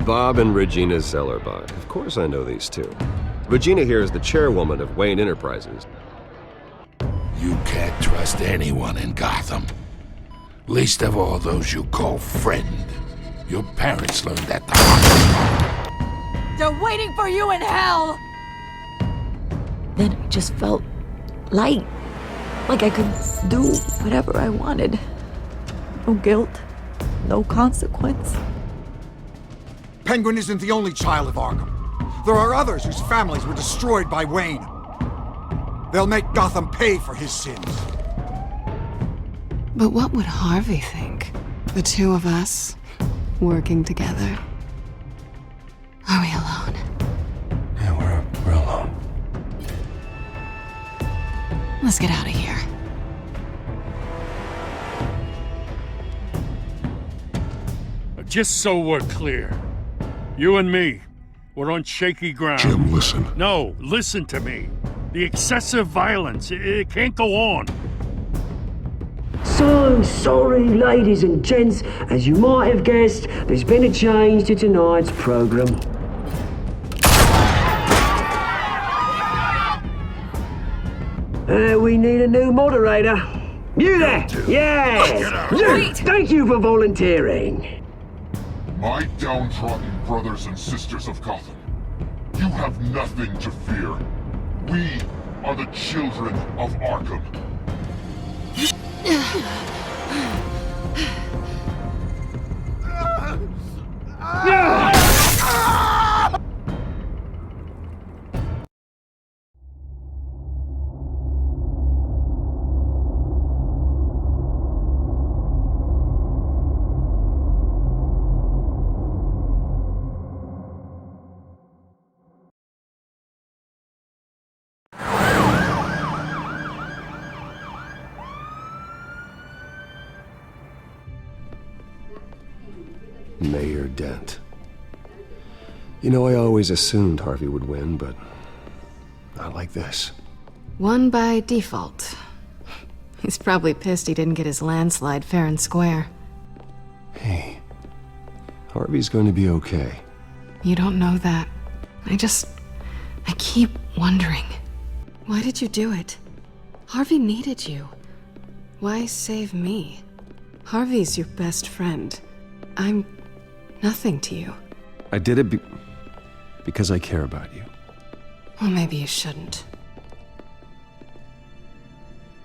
Bob and Regina Zellerbach. Of course I know these two. Regina here is the chairwoman of Wayne Enterprises. You can't trust anyone in Gotham. Least of all those you call friend. Your parents learned that the hard way. They're waiting for you in hell! Then I just felt light. Like I could do whatever I wanted. No guilt, no consequence. Penguin isn't the only child of Arkham. There are others whose families were destroyed by Wayne. They'll make Gotham pay for his sins. But what would Harvey think? The two of us, working together? Are we alone? Yeah, we're alone. Let's get out of here. Just so we're clear, you and me, we're on shaky ground. Jim, listen. No, listen to me. The excessive violence, it can't go on. So sorry, ladies and gents. As you might have guessed, there's been a change to tonight's program. We need a new moderator. You there? Yeah! You! Thank you for volunteering. My downtrodden brothers and sisters of Gotham, you have nothing to fear. We are the children of Arkham. Mayor Dent. You know, I always assumed Harvey would win, but not like this. Won by default. He's probably pissed he didn't get his landslide fair and square. Hey, Harvey's going to be okay. You don't know that. I keep wondering. Why did you do it? Harvey needed you. Why save me? Harvey's your best friend. I'm nothing to you. I did it because I care about you. Well, maybe you shouldn't.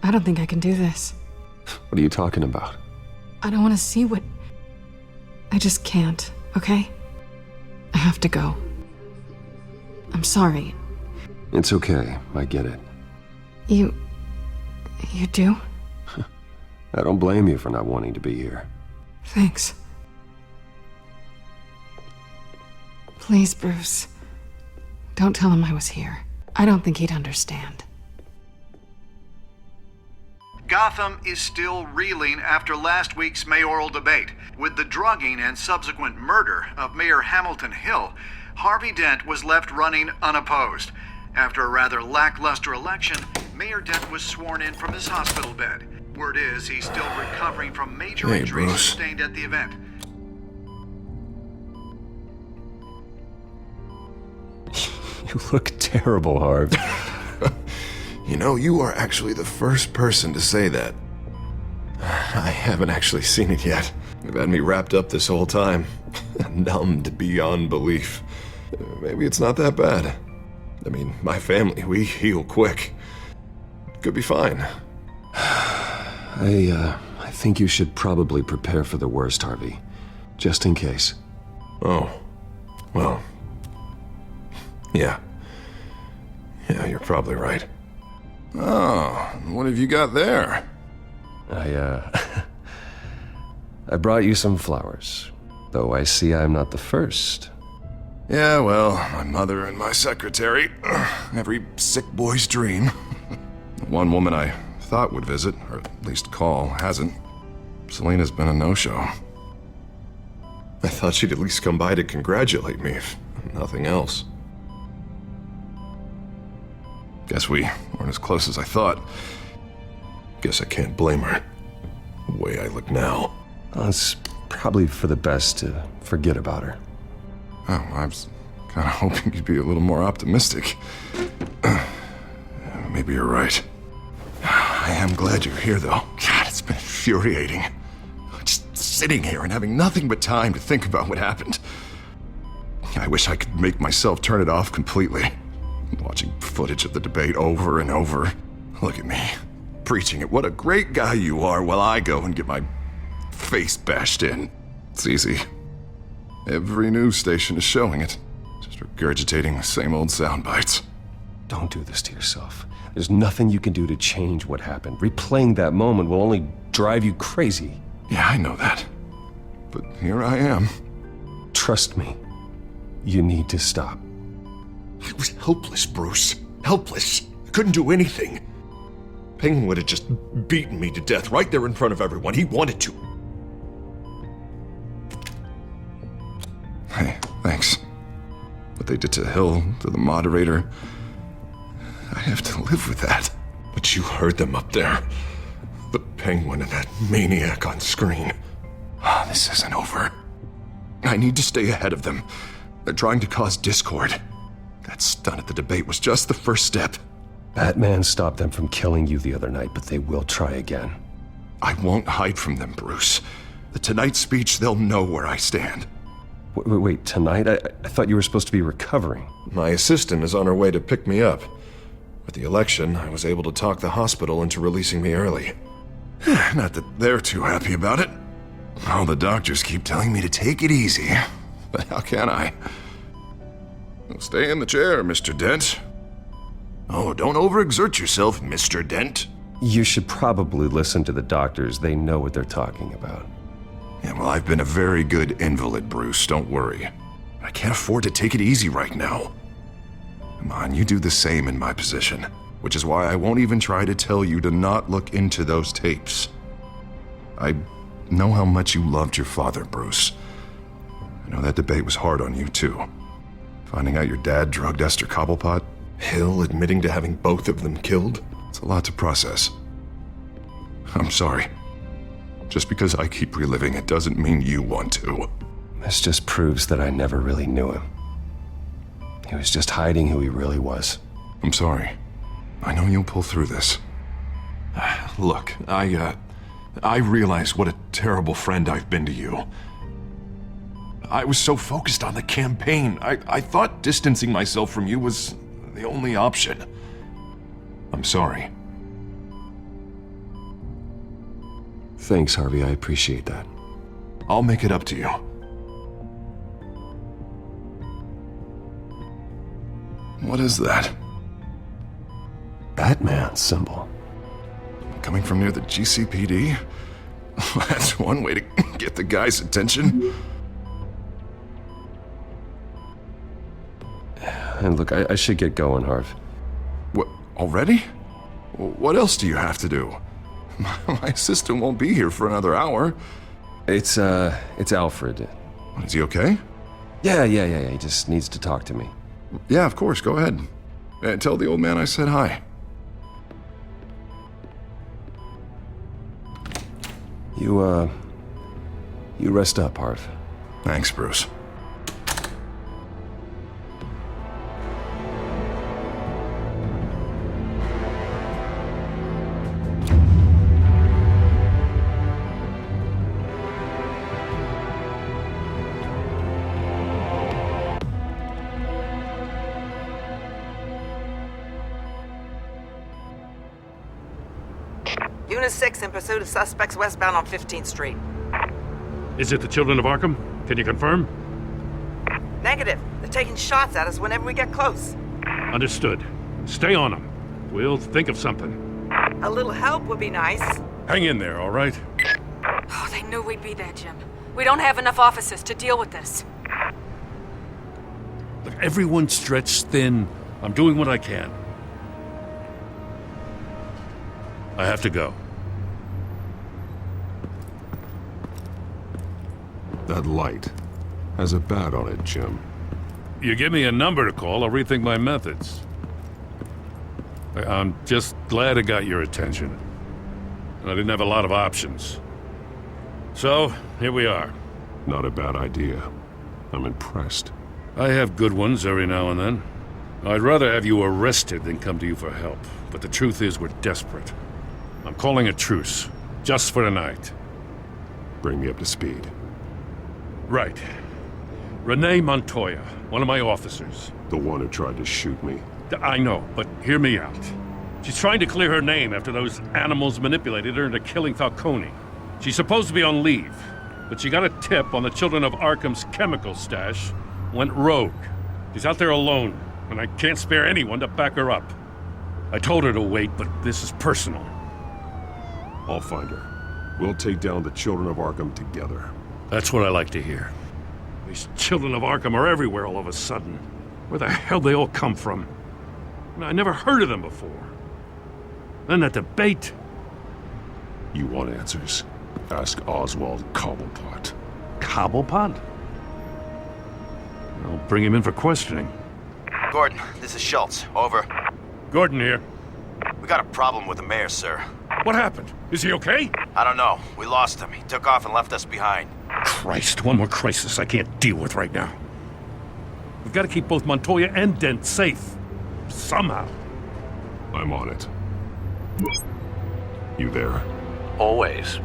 I don't think I can do this. What are you talking about? I don't want to see what... I just can't, okay? I have to go. I'm sorry. It's okay. I get it. You do? I don't blame you for not wanting to be here. Thanks. Please, Bruce. Don't tell him I was here. I don't think he'd understand. Gotham is still reeling after last week's mayoral debate. With the drugging and subsequent murder of Mayor Hamilton Hill, Harvey Dent was left running unopposed. After a rather lackluster election, Mayor Dent was sworn in from his hospital bed. Word is he's still recovering from major injuries sustained at the event. You look terrible, Harv. You know, you are actually the first person to say that. I haven't actually seen it yet. You've had me wrapped up this whole time. Numbed beyond belief. Maybe it's not that bad. I mean, my family, we heal quick. Could be fine. I think you should probably prepare for the worst, Harvey. Just in case. Oh. Well. Yeah. Yeah, you're probably right. Oh, what have you got there? I brought you some flowers. Though I see I'm not the first. Yeah, well, my mother and my secretary. Every sick boy's dream. One woman I thought would visit, or at least call, hasn't. Selena's been a no-show. I thought she'd at least come by to congratulate me, if nothing else. Guess we weren't as close as I thought. Guess I can't blame her. The way I look now. Well, it's probably for the best to forget about her. Oh, I was kind of hoping you'd be a little more optimistic. Maybe you're right. I am glad you're here, though. God, it's been infuriating. Just sitting here and having nothing but time to think about what happened. I wish I could make myself turn it off completely. Watching footage of the debate over and over. Look at me, preaching at what a great guy you are while I go and get my face bashed in. It's easy. Every news station is showing it. Just regurgitating the same old sound bites. Don't do this to yourself. There's nothing you can do to change what happened. Replaying that moment will only drive you crazy. Yeah, I know that. But here I am. Trust me. You need to stop. I was helpless, Bruce. Helpless. I couldn't do anything. Penguin would have just beaten me to death right there in front of everyone. He wanted to. Hey, thanks. What they did to Hill, to the moderator, I have to live with that. But you heard them up there. The Penguin and that maniac on screen. This isn't over. I need to stay ahead of them. They're trying to cause discord. That stunt at the debate was just the first step. Batman stopped them from killing you the other night, but they will try again. I won't hide from them, Bruce. The Tonight speech, they'll know where I stand. Wait, tonight? I thought you were supposed to be recovering. My assistant is on her way to pick me up. With the election, I was able to talk the hospital into releasing me early. Not that they're too happy about it. All the doctors keep telling me to take it easy. But how can I? Stay in the chair, Mr. Dent. Oh, don't overexert yourself, Mr. Dent. You should probably listen to the doctors. They know what they're talking about. Yeah, well, I've been a very good invalid, Bruce. Don't worry. I can't afford to take it easy right now. Come on, you do the same in my position. Which is why I won't even try to tell you to not look into those tapes. I know how much you loved your father, Bruce. I know that debate was hard on you, too. Finding out your dad drugged Esther Cobblepot, Hill admitting to having both of them killed, it's a lot to process. I'm sorry. Just because I keep reliving it doesn't mean you want to. This just proves that I never really knew him. He was just hiding who he really was. I'm sorry. I know you'll pull through this. Look, I realize what a terrible friend I've been to you. I was so focused on the campaign. I thought distancing myself from you was the only option. I'm sorry. Thanks, Harvey. I appreciate that. I'll make it up to you. What is that? Batman symbol. Coming from near the GCPD? That's one way to get the guy's attention. And look, I should get going, Harv. What, already? What else do you have to do? My assistant won't be here for another hour. It's Alfred. Is he okay? Yeah. He just needs to talk to me. Yeah, of course, go ahead. And tell the old man I said hi. You rest up, Harv. Thanks, Bruce. Unit 6 in pursuit of suspects westbound on 15th Street. Is it the Children of Arkham? Can you confirm? Negative. They're taking shots at us whenever we get close. Understood. Stay on them. We'll think of something. A little help would be nice. Hang in there, all right? Oh, they knew we'd be there, Jim. We don't have enough officers to deal with this. Look, everyone's stretched thin. I'm doing what I can. I have to go. That light has a bat on it, Jim. You give me a number to call, I'll rethink my methods. I'm just glad I got your attention. I didn't have a lot of options. So, here we are. Not a bad idea. I'm impressed. I have good ones every now and then. I'd rather have you arrested than come to you for help. But the truth is, we're desperate. I'm calling a truce. Just for tonight. Bring me up to speed. Right. Renee Montoya, one of my officers. The one who tried to shoot me. I know, but hear me out. She's trying to clear her name after those animals manipulated her into killing Falcone. She's supposed to be on leave, but she got a tip on the Children of Arkham's chemical stash, went rogue. She's out there alone, and I can't spare anyone to back her up. I told her to wait, but this is personal. I'll find her. We'll take down the Children of Arkham together. That's what I like to hear. These Children of Arkham are everywhere all of a sudden. Where the hell they all come from? I never heard of them before. Then that debate. You want answers? Ask Oswald Cobblepot. Cobblepot? I'll bring him in for questioning. Gordon, this is Schultz. Over. Gordon here. We got a problem with the mayor, sir. What happened? Is he okay? I don't know. We lost him. He took off and left us behind. Christ, one more crisis I can't deal with right now. We've got to keep both Montoya and Dent safe. Somehow. I'm on it. You there? Always.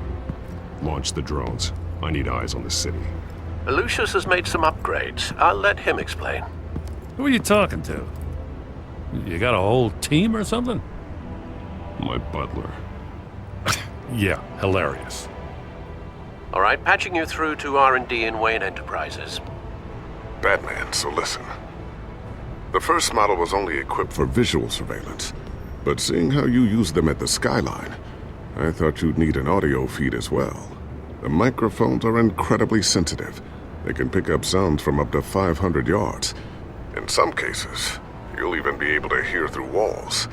Launch the drones. I need eyes on the city. Lucius has made some upgrades. I'll let him explain. Who are you talking to? You got a whole team or something? My butler. Yeah, hilarious. All right, patching you through to R&D in Wayne Enterprises. Batman, so listen. The first model was only equipped for visual surveillance, but seeing how you use them at the Skyline, I thought you'd need an audio feed as well. The microphones are incredibly sensitive. They can pick up sounds from up to 500 yards. In some cases, you'll even be able to hear through walls.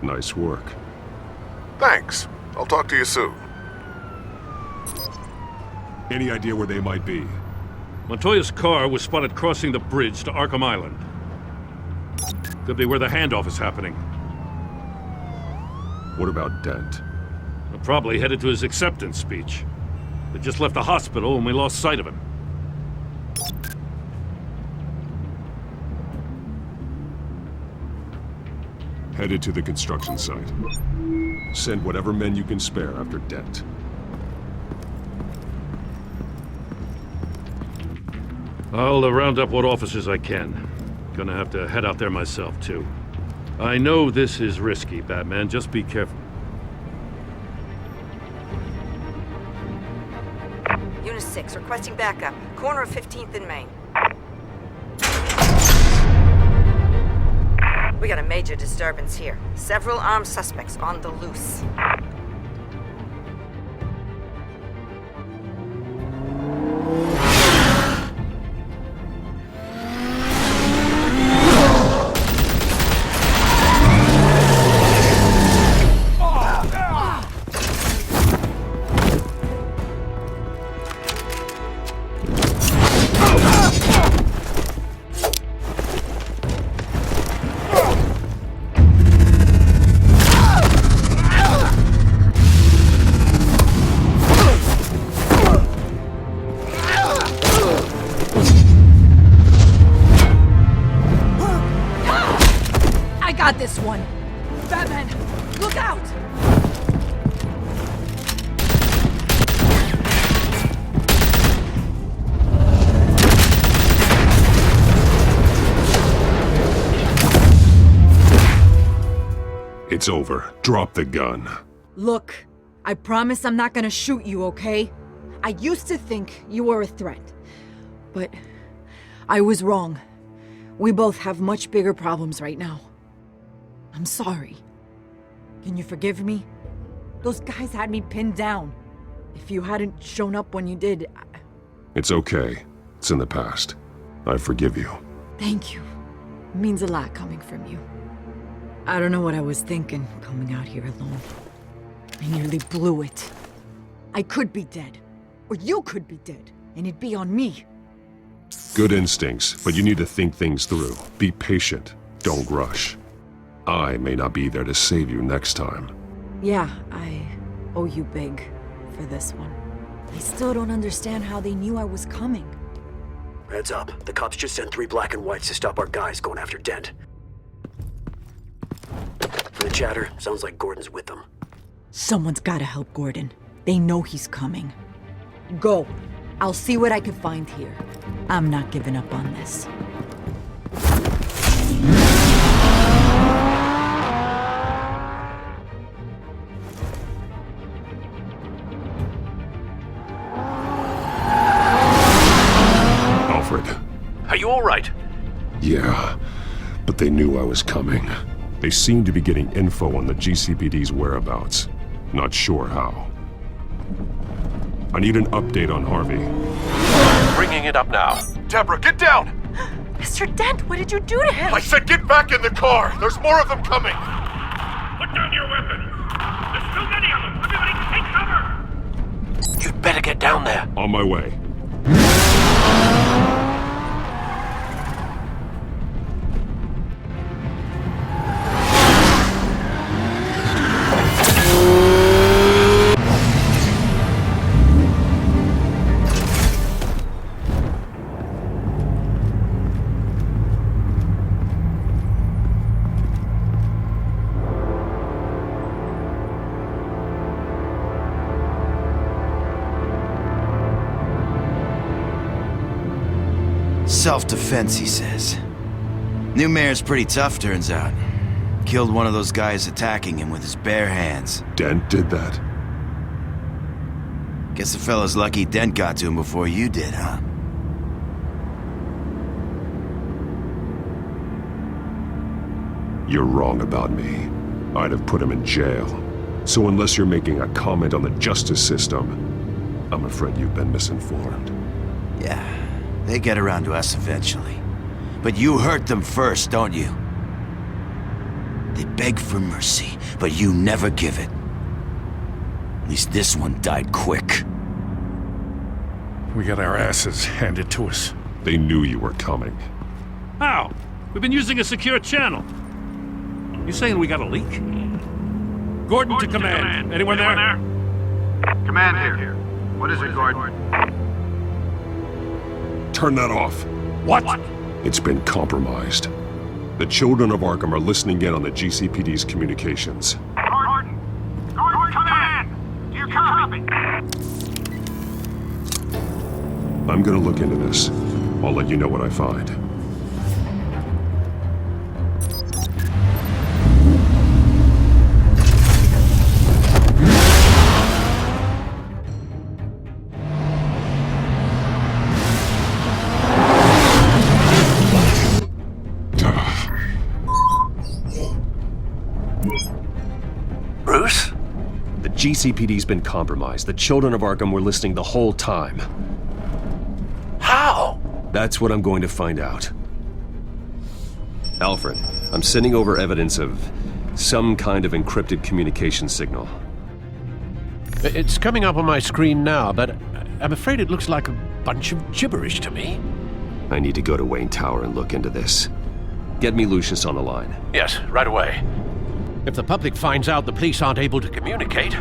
Nice work. Thanks. I'll talk to you soon. Any idea where they might be? Montoya's car was spotted crossing the bridge to Arkham Island. Could be where the handoff is happening. What about Dent? We're probably headed to his acceptance speech. They just left the hospital and we lost sight of him. Headed to the construction site. Send whatever men you can spare after Dent. I'll round up what officers I can. Gonna have to head out there myself, too. I know this is risky, Batman. Just be careful. Unit 6, requesting backup. Corner of 15th and Main. We got a major disturbance here. Several armed suspects on the loose. Got this one. Batman, look out! It's over. Drop the gun. Look, I promise I'm not gonna shoot you, okay? I used to think you were a threat, but I was wrong. We both have much bigger problems right now. I'm sorry. Can you forgive me? Those guys had me pinned down. If you hadn't shown up when you did, It's okay. It's in the past. I forgive you. Thank you. It means a lot coming from you. I don't know what I was thinking coming out here alone. I nearly blew it. I could be dead. Or you could be dead. And it'd be on me. Good instincts, but you need to think things through. Be patient. Don't rush. I may not be there to save you next time. Yeah, I owe you big for this one. I still don't understand how they knew I was coming. Heads up. The cops just sent 3 black and whites to stop our guys going after Dent. From the chatter, sounds like Gordon's with them. Someone's gotta help Gordon. They know he's coming. Go. I'll see what I can find here. I'm not giving up on this. Alfred. Are you all right? Yeah, but they knew I was coming. They seemed to be getting info on the GCPD's whereabouts. Not sure how. I need an update on Harvey. Bringing it up now. Deborah, get down! Mr. Dent, what did you do to him? I said get back in the car! There's more of them coming! Put down your weapon! There's too many of them! Everybody take cover! You'd better get down there. On my way. Self-defense, he says. New mayor's pretty tough, turns out. Killed one of those guys attacking him with his bare hands. Dent did that? Guess the fella's lucky Dent got to him before you did, huh? You're wrong about me. I'd have put him in jail. So unless you're making a comment on the justice system, I'm afraid you've been misinformed. Yeah, they get around to us eventually. But you hurt them first, don't you? They beg for mercy, but you never give it. At least this one died quick. We got our asses handed to us. They knew you were coming. How? We've been using a secure channel. You saying we got a leak? Gordon to command. Anyone there? Command here. What is it, Gordon? Turn that off. What? It's been compromised. The children of Arkham are listening in on the GCPD's communications. Gordon! Gordon, command! Do you copy? I'm gonna look into this. I'll let you know what I find. Bruce? The GCPD's been compromised. The children of Arkham were listening the whole time. How? That's what I'm going to find out. Alfred, I'm sending over evidence of some kind of encrypted communication signal. It's coming up on my screen now, but I'm afraid it looks like a bunch of gibberish to me. I need to go to Wayne Tower and look into this. Get me Lucius on the line. Yes, right away. If the public finds out the police aren't able to communicate...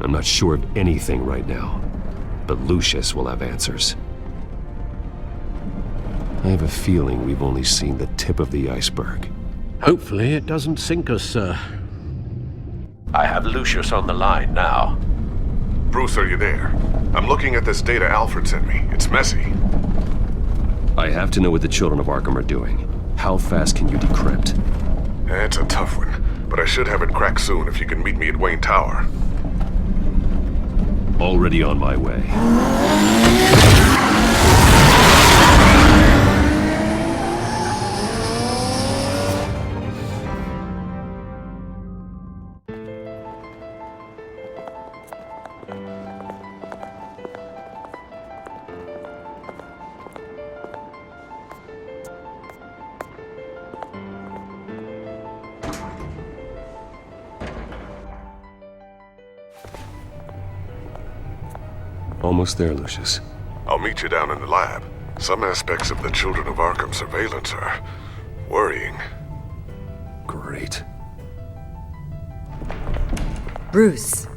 I'm not sure of anything right now, but Lucius will have answers. I have a feeling we've only seen the tip of the iceberg. Hopefully it doesn't sink us, sir. I have Lucius on the line now. Bruce, are you there? I'm looking at this data Alfred sent me. It's messy. I have to know what the children of Arkham are doing. How fast can you decrypt? It's a tough one, but I should have it cracked soon if you can meet me at Wayne Tower. Already on my way. Almost there, Lucius. I'll meet you down in the lab. Some aspects of the Children of Arkham surveillance are worrying. Great. Bruce.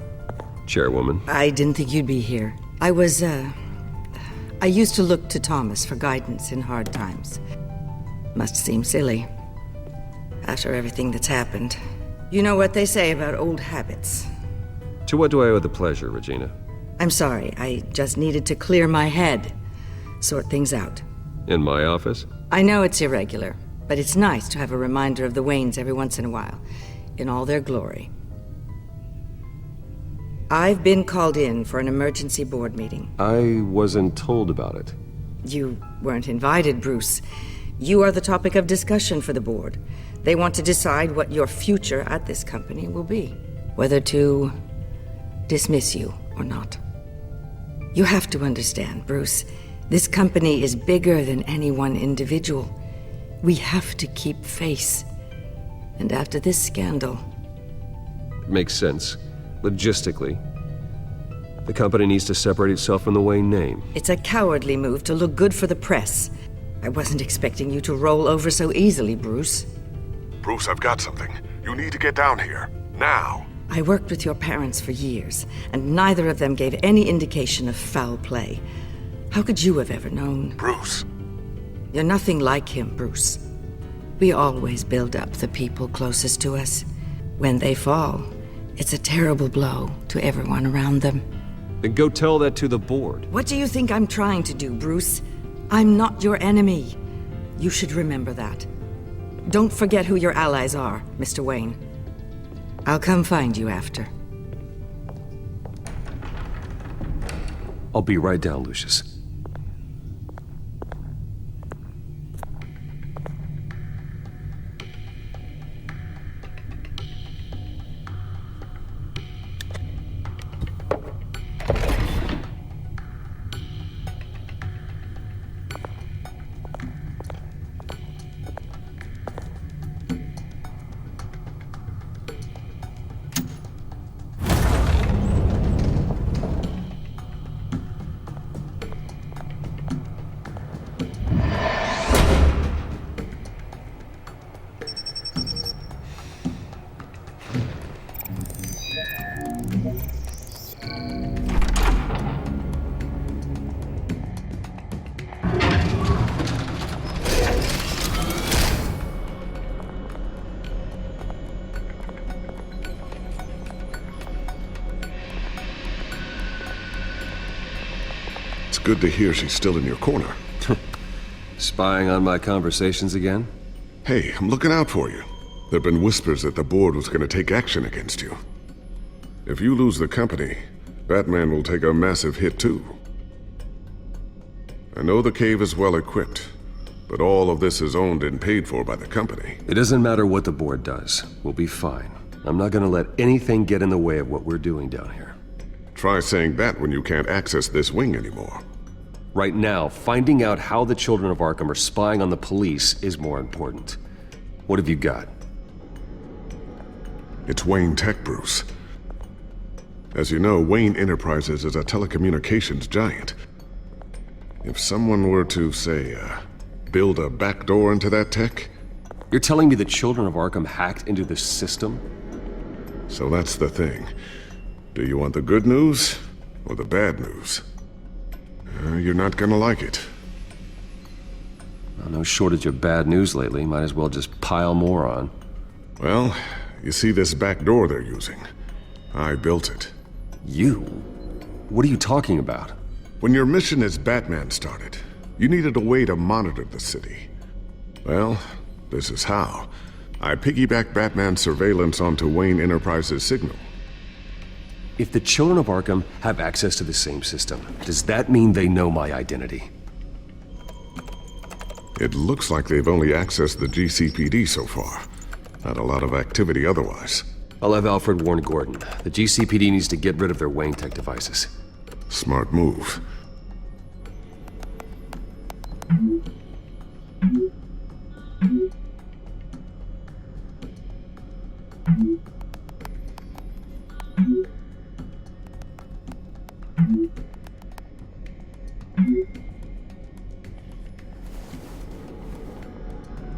Chairwoman. I didn't think you'd be here. I used to look to Thomas for guidance in hard times. Must seem silly. After everything that's happened. You know what they say about old habits. To what do I owe the pleasure, Regina? I'm sorry, I just needed to clear my head. Sort things out. In my office? I know it's irregular, but it's nice to have a reminder of the Waynes every once in a while, in all their glory. I've been called in for an emergency board meeting. I wasn't told about it. You weren't invited, Bruce. You are the topic of discussion for the board. They want to decide what your future at this company will be. Whether to dismiss you or not. You have to understand, Bruce. This company is bigger than any one individual. We have to keep face. And after this scandal... Makes sense. Logistically. The company needs to separate itself from the Wayne name. It's a cowardly move to look good for the press. I wasn't expecting you to roll over so easily, Bruce. Bruce, I've got something. You need to get down here. Now. I worked with your parents for years, and neither of them gave any indication of foul play. How could you have ever known? Bruce. You're nothing like him, Bruce. We always build up the people closest to us. When they fall, it's a terrible blow to everyone around them. Then go tell that to the board. What do you think I'm trying to do, Bruce? I'm not your enemy. You should remember that. Don't forget who your allies are, Mr. Wayne. I'll come find you after. I'll be right down, Lucius. Good to hear she's still in your corner. Spying on my conversations again? Hey, I'm looking out for you. There've been whispers that the board was gonna take action against you. If you lose the company, Batman will take a massive hit too. I know the cave is well equipped, but all of this is owned and paid for by the company. It doesn't matter what the board does. We'll be fine. I'm not gonna let anything get in the way of what we're doing down here. Try saying that when you can't access this wing anymore. Right now, finding out how the children of Arkham are spying on the police is more important. What have you got? It's Wayne Tech, Bruce. As you know, Wayne Enterprises is a telecommunications giant. If someone were to, say, build a backdoor into that tech... You're telling me the children of Arkham hacked into the system? So that's the thing. Do you want the good news or the bad news? You're not gonna like it. Well, no shortage of bad news lately. Might as well just pile more on. Well, you see this back door they're using? I built it. You? What are you talking about? When your mission as Batman started, you needed a way to monitor the city. Well, this is how. I piggybacked Batman's surveillance onto Wayne Enterprises' signal. If the children of Arkham have access to the same system, does that mean they know my identity? It looks like they've only accessed the GCPD so far. Not a lot of activity otherwise. I'll have Alfred warn Gordon. The GCPD needs to get rid of their Wayne Tech devices. Smart move.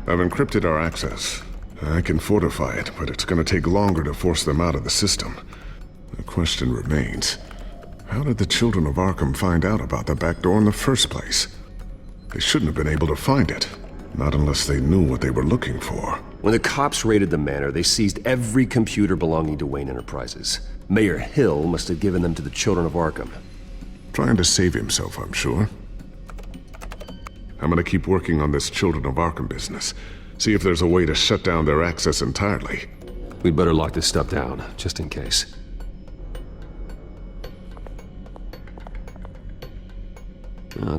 I've encrypted our access. I can fortify it, but it's gonna take longer to force them out of the system. The question remains, How did the children of Arkham find out about the back door in the first place? They shouldn't have been able to find it. Not unless they knew what they were looking for. When the cops raided the manor, they seized every computer belonging to Wayne Enterprises. Mayor Hill must have given them to the children of Arkham. Trying to save himself, I'm sure. I'm gonna keep working on this Children of Arkham business. See if there's a way to shut down their access entirely. We'd better lock this stuff down, just in case.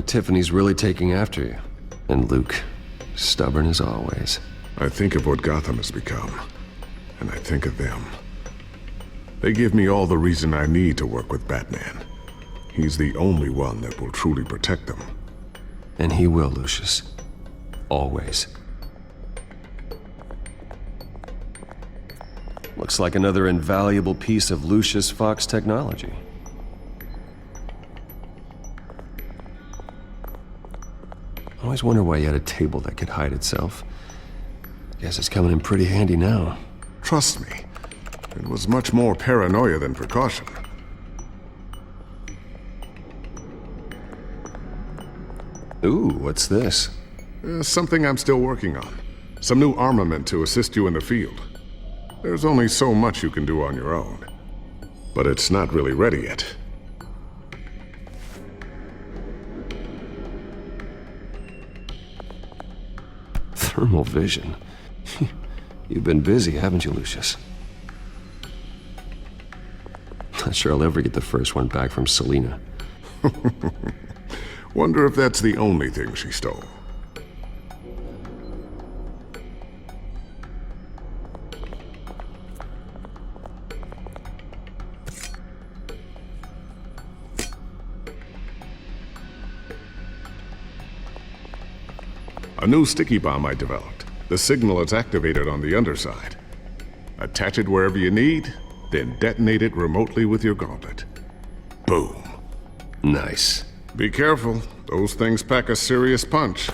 Tiffany's really taking after you. And Luke, stubborn as always. I think of what Gotham has become, and I think of them. They give me all the reason I need to work with Batman. He's the only one that will truly protect them. And he will, Lucius. Always. Looks like another invaluable piece of Lucius Fox technology. I always wonder why you had a table that could hide itself. Guess it's coming in pretty handy now. Trust me, it was much more paranoia than precaution. Ooh, what's this? Something I'm still working on. Some new armament to assist you in the field. There's only so much you can do on your own. But it's not really ready yet. Thermal vision. You've been busy, haven't you, Lucius? Not sure I'll ever get the first one back from Selina. Wonder if that's the only thing she stole. A new sticky bomb I developed. The signal is activated on the underside. Attach it wherever you need, then detonate it remotely with your gauntlet. Boom. Nice. Be careful. Those things pack a serious punch.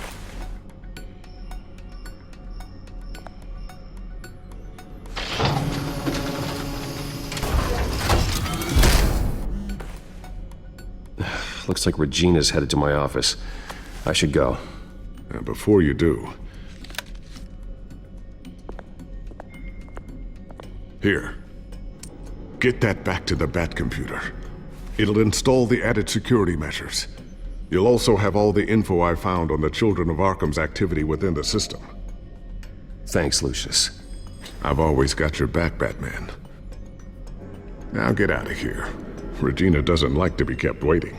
Looks like Regina's headed to my office. I should go. And before you do... Here. Get that back to the Bat computer. It'll install the added security measures. You'll also have all the info I found on the Children of Arkham's activity within the system. Thanks, Lucius. I've always got your back, Batman. Now get out of here. Regina doesn't like to be kept waiting.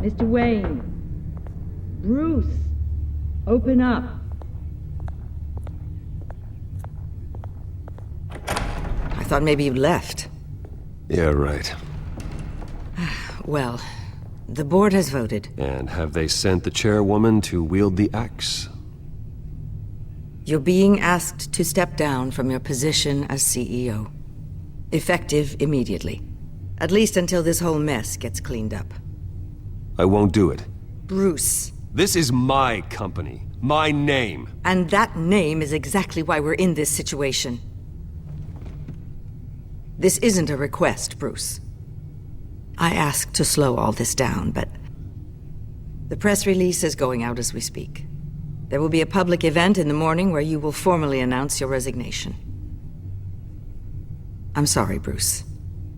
Mr. Wayne. Bruce. Open up. I thought maybe you left. Yeah, right. Well, the board has voted. And have they sent the chairwoman to wield the axe? You're being asked to step down from your position as CEO. Effective immediately. At least until this whole mess gets cleaned up. I won't do it. Bruce. This is my company. My name. And that name is exactly why we're in this situation. This isn't a request, Bruce. I asked to slow all this down, but... the press release is going out as we speak. There will be a public event in the morning where you will formally announce your resignation. I'm sorry, Bruce.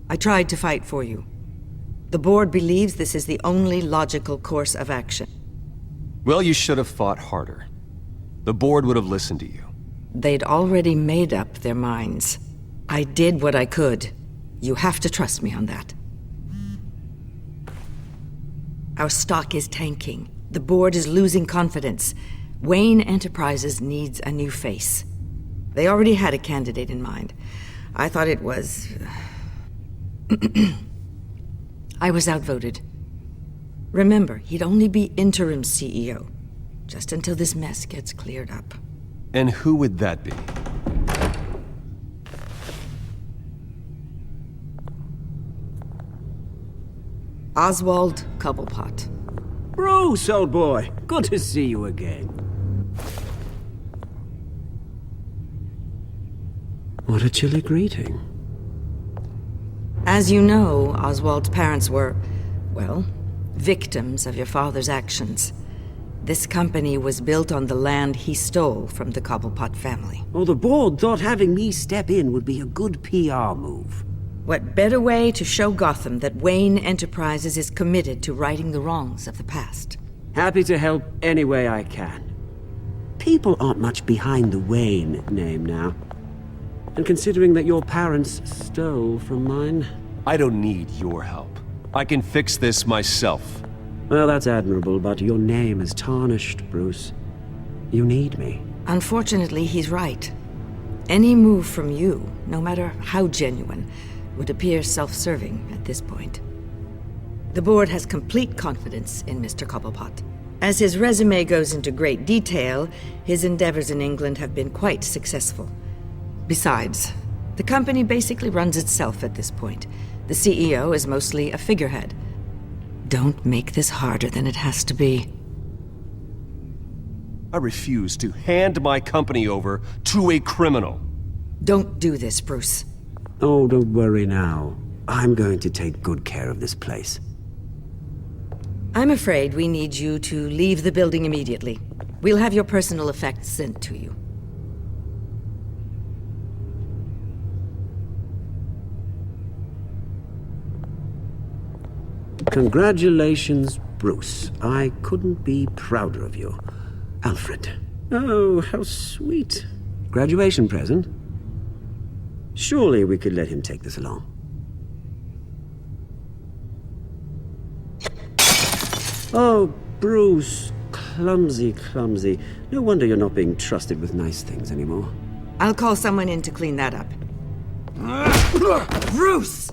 I tried to fight for you. The board believes this is the only logical course of action. Well, you should have fought harder. The board would have listened to you. They'd already made up their minds. I did what I could. You have to trust me on that. Our stock is tanking. The board is losing confidence. Wayne Enterprises needs a new face. They already had a candidate in mind. I thought it was... I was outvoted. Remember, he'd only be interim CEO, just until this mess gets cleared up. And who would that be? Oswald Cobblepot. Bruce, old boy. Good to see you again. What a chilly greeting. As you know, Oswald's parents were, well, victims of your father's actions. This company was built on the land he stole from the Cobblepot family. Well, the board thought having me step in would be a good PR move. What better way to show Gotham that Wayne Enterprises is committed to righting the wrongs of the past? Happy to help any way I can. People aren't much behind the Wayne name now. And considering that your parents stole from mine... I don't need your help. I can fix this myself. Well, that's admirable, but your name is tarnished, Bruce. You need me. Unfortunately, he's right. Any move from you, no matter how genuine, would appear self-serving at this point. The board has complete confidence in Mr. Cobblepot. As his resume goes into great detail, his endeavors in England have been quite successful. Besides, the company basically runs itself at this point. The CEO is mostly a figurehead. Don't make this harder than it has to be. I refuse to hand my company over to a criminal. Don't do this, Bruce. Oh, don't worry now. I'm going to take good care of this place. I'm afraid we need you to leave the building immediately. We'll have your personal effects sent to you. Congratulations, Bruce. I couldn't be prouder of you. Alfred. Oh, how sweet. Graduation present? Surely we could let him take this along. Oh, Bruce. Clumsy, clumsy. No wonder you're not being trusted with nice things anymore. I'll call someone in to clean that up. Bruce!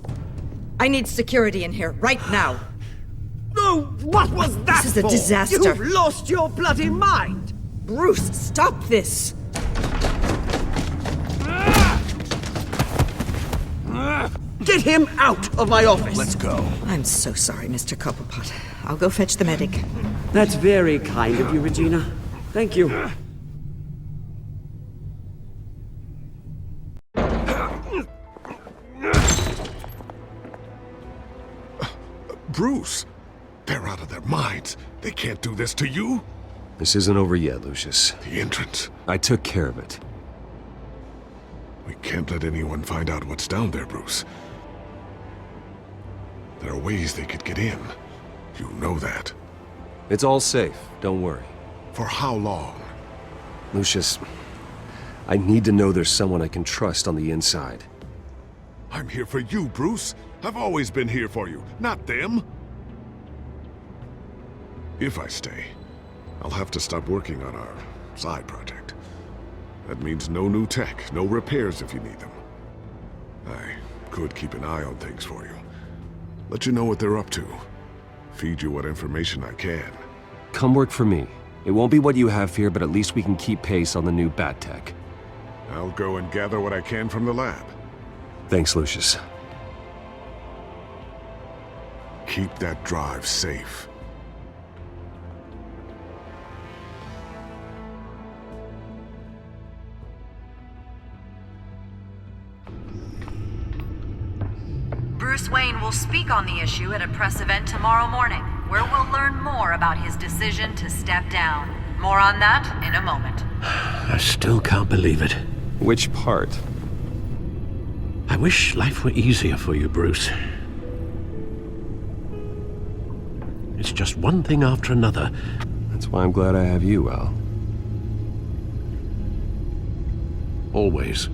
I need security in here, right now. No, what was that This is a for? disaster. You've lost your bloody mind! Bruce, stop this! Get him out of my office! Let's go. I'm so sorry, Mr. Cobblepot. I'll go fetch the medic. That's very kind of you, Regina. Thank you. Bruce, they're out of their minds. They can't do this to you. This isn't over yet, Lucius. The entrance. I took care of it. We can't let anyone find out what's down there, Bruce. There are ways they could get in. You know that. It's all safe, don't worry. For how long? Lucius, I need to know there's someone I can trust on the inside. I'm here for you, Bruce. I've always been here for you, not them. If I stay, I'll have to stop working on our side project. That means no new tech, no repairs if you need them. I could keep an eye on things for you. Let you know what they're up to. Feed you what information I can. Come work for me. It won't be what you have here, but at least we can keep pace on the new bat tech. I'll go and gather what I can from the lab. Thanks, Lucius. Keep that drive safe. Bruce Wayne will speak on the issue at a press event tomorrow morning, where we'll learn more about his decision to step down. More on that in a moment. I still can't believe it. Which part? I wish life were easier for you, Bruce. It's just one thing after another. That's why I'm glad I have you, Al. Always.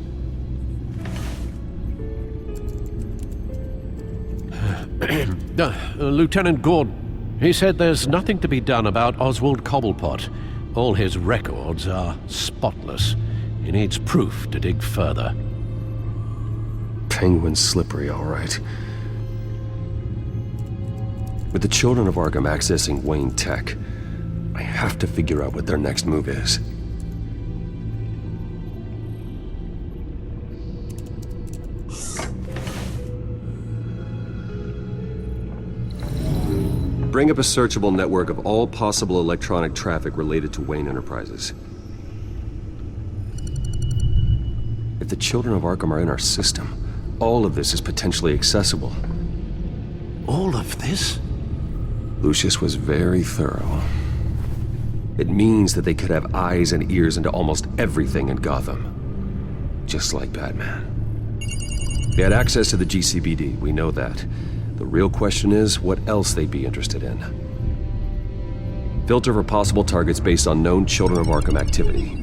Lieutenant Gordon, he said there's nothing to be done about Oswald Cobblepot. All his records are spotless. He needs proof to dig further. Penguin's slippery, all right. With the children of Arkham accessing Wayne Tech, I have to figure out what their next move is. Bring up a searchable network of all possible electronic traffic related to Wayne Enterprises. If the children of Arkham are in our system, all of this is potentially accessible. All of this? Lucius was very thorough. It means that they could have eyes and ears into almost everything in Gotham. Just like Batman. They had access to the GCPD, we know that. The real question is, what else they'd be interested in. Filter for possible targets based on known Children of Arkham activity.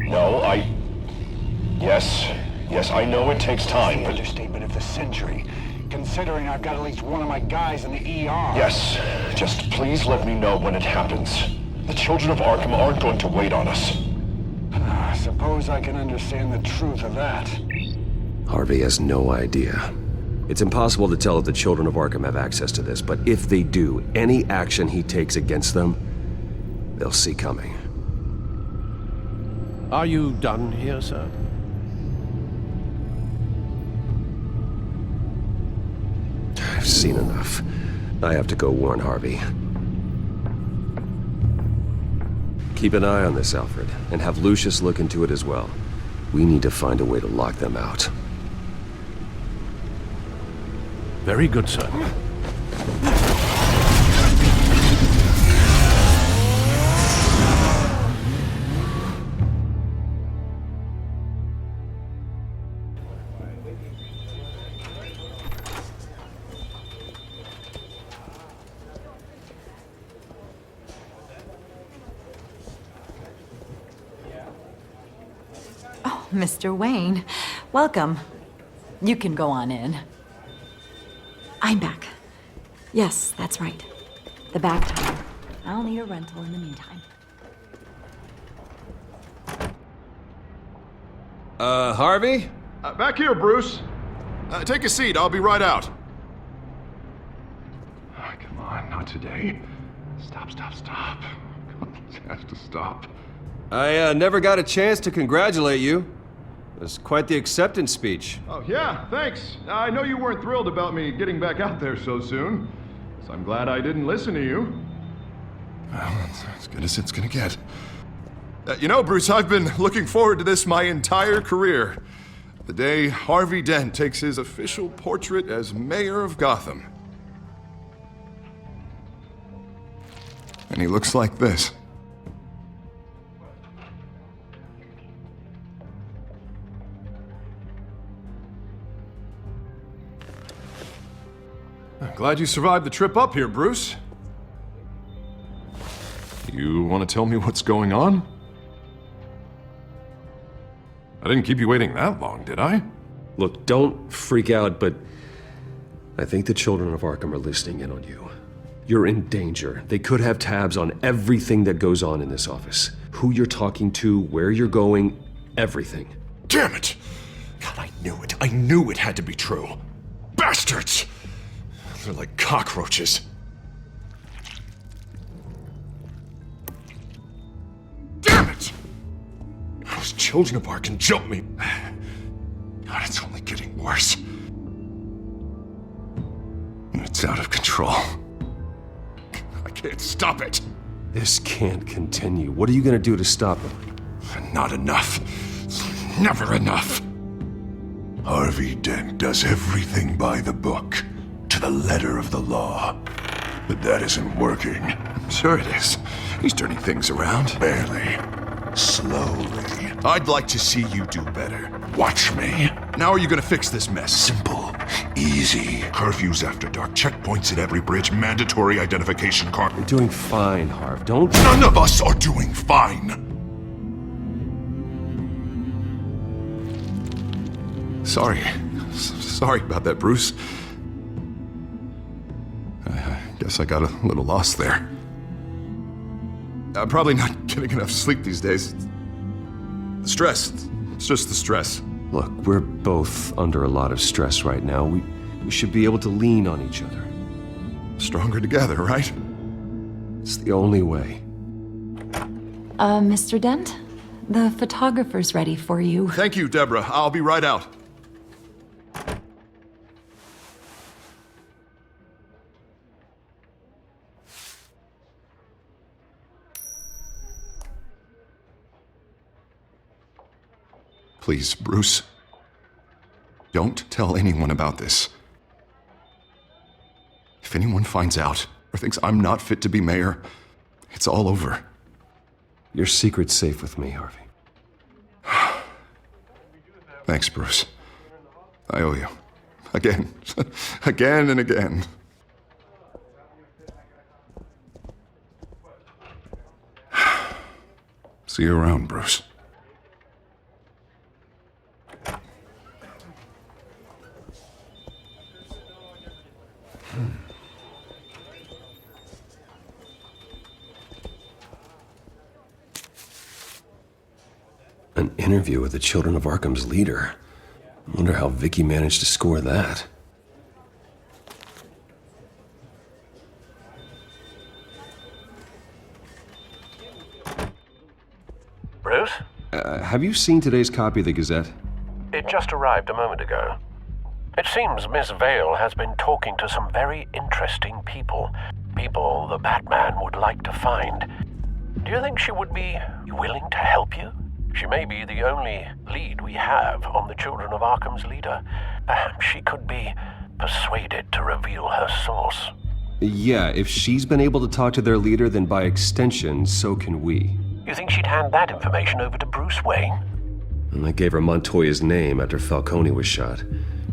No, Yes, I know it takes time, but... Understatement of the century. Considering I've got at least one of my guys in the ER. Yes, just please let me know when it happens. The children of Arkham aren't going to wait on us. I suppose I can understand the truth of that. Harvey has no idea. It's impossible to tell if the children of Arkham have access to this, but if they do, any action he takes against them, they'll see coming. Are you done here, sir? I've seen enough. I have to go warn Harvey. Keep an eye on this, Alfred, and have Lucius look into it as well. We need to find a way to lock them out. Very good, sir. Mr. Wayne, welcome. You can go on in. I'm back. Yes, that's right. The back time. I'll need a rental in the meantime. Harvey? Back here, Bruce. Take a seat, I'll be right out. Oh, come on, not today. Stop. This has to stop. I never got a chance to congratulate you. It was quite the acceptance speech. Oh, yeah, thanks. I know you weren't thrilled about me getting back out there so soon. So I'm glad I didn't listen to you. Well, that's as good as it's gonna get. You know, Bruce, I've been looking forward to this my entire career. The day Harvey Dent takes his official portrait as mayor of Gotham. And he looks like this. I'm glad you survived the trip up here, Bruce. You want to tell me what's going on? I didn't keep you waiting that long, did I? Look, don't freak out, but I think the children of Arkham are listening in on you. You're in danger. They could have tabs on everything that goes on in this office. Who you're talking to, where you're going, everything. Damn it! God, I knew it. I knew it had to be true. Bastards! They're like cockroaches. Damn it! Those children of Arkham jumped me. God, it's only getting worse. And it's out of control. I can't stop it. This can't continue. What are you gonna do to stop it? Not enough. Never enough. Harvey Dent does everything by the book, to the letter of the law. But that isn't working. Sure it is. He's turning things around. Barely. Slowly. I'd like to see you do better. Watch me. Now are you gonna fix this mess? Simple. Easy. Curfews after dark. Checkpoints at every bridge. Mandatory identification card. You're doing fine, Harv. Don't... None of us are doing fine. Sorry Sorry about that, Bruce. I guess I got a little lost there. I'm probably not getting enough sleep these days. The stress. It's just the stress. Look, we're both under a lot of stress right now. We should be able to lean on each other. Stronger together, right? It's the only way. Mr. Dent? The photographer's ready for you. Thank you, Deborah. I'll be right out. Please, Bruce. Don't tell anyone about this. If anyone finds out or thinks I'm not fit to be mayor, it's all over. Your secret's safe with me, Harvey. Thanks, Bruce. I owe you. Again. Again and again. See you around, Bruce. An interview with the Children of Arkham's leader. I wonder how Vicky managed to score that. Bruce? Have you seen today's copy of the Gazette? It just arrived a moment ago. It seems Miss Vale has been talking to some very interesting people. People the Batman would like to find. Do you think she would be willing to help you? She may be the only lead we have on the Children of Arkham's leader. Perhaps she could be persuaded to reveal her source. Yeah, if she's been able to talk to their leader, then by extension, so can we. You think she'd hand that information over to Bruce Wayne? And I gave her Montoya's name after Falcone was shot.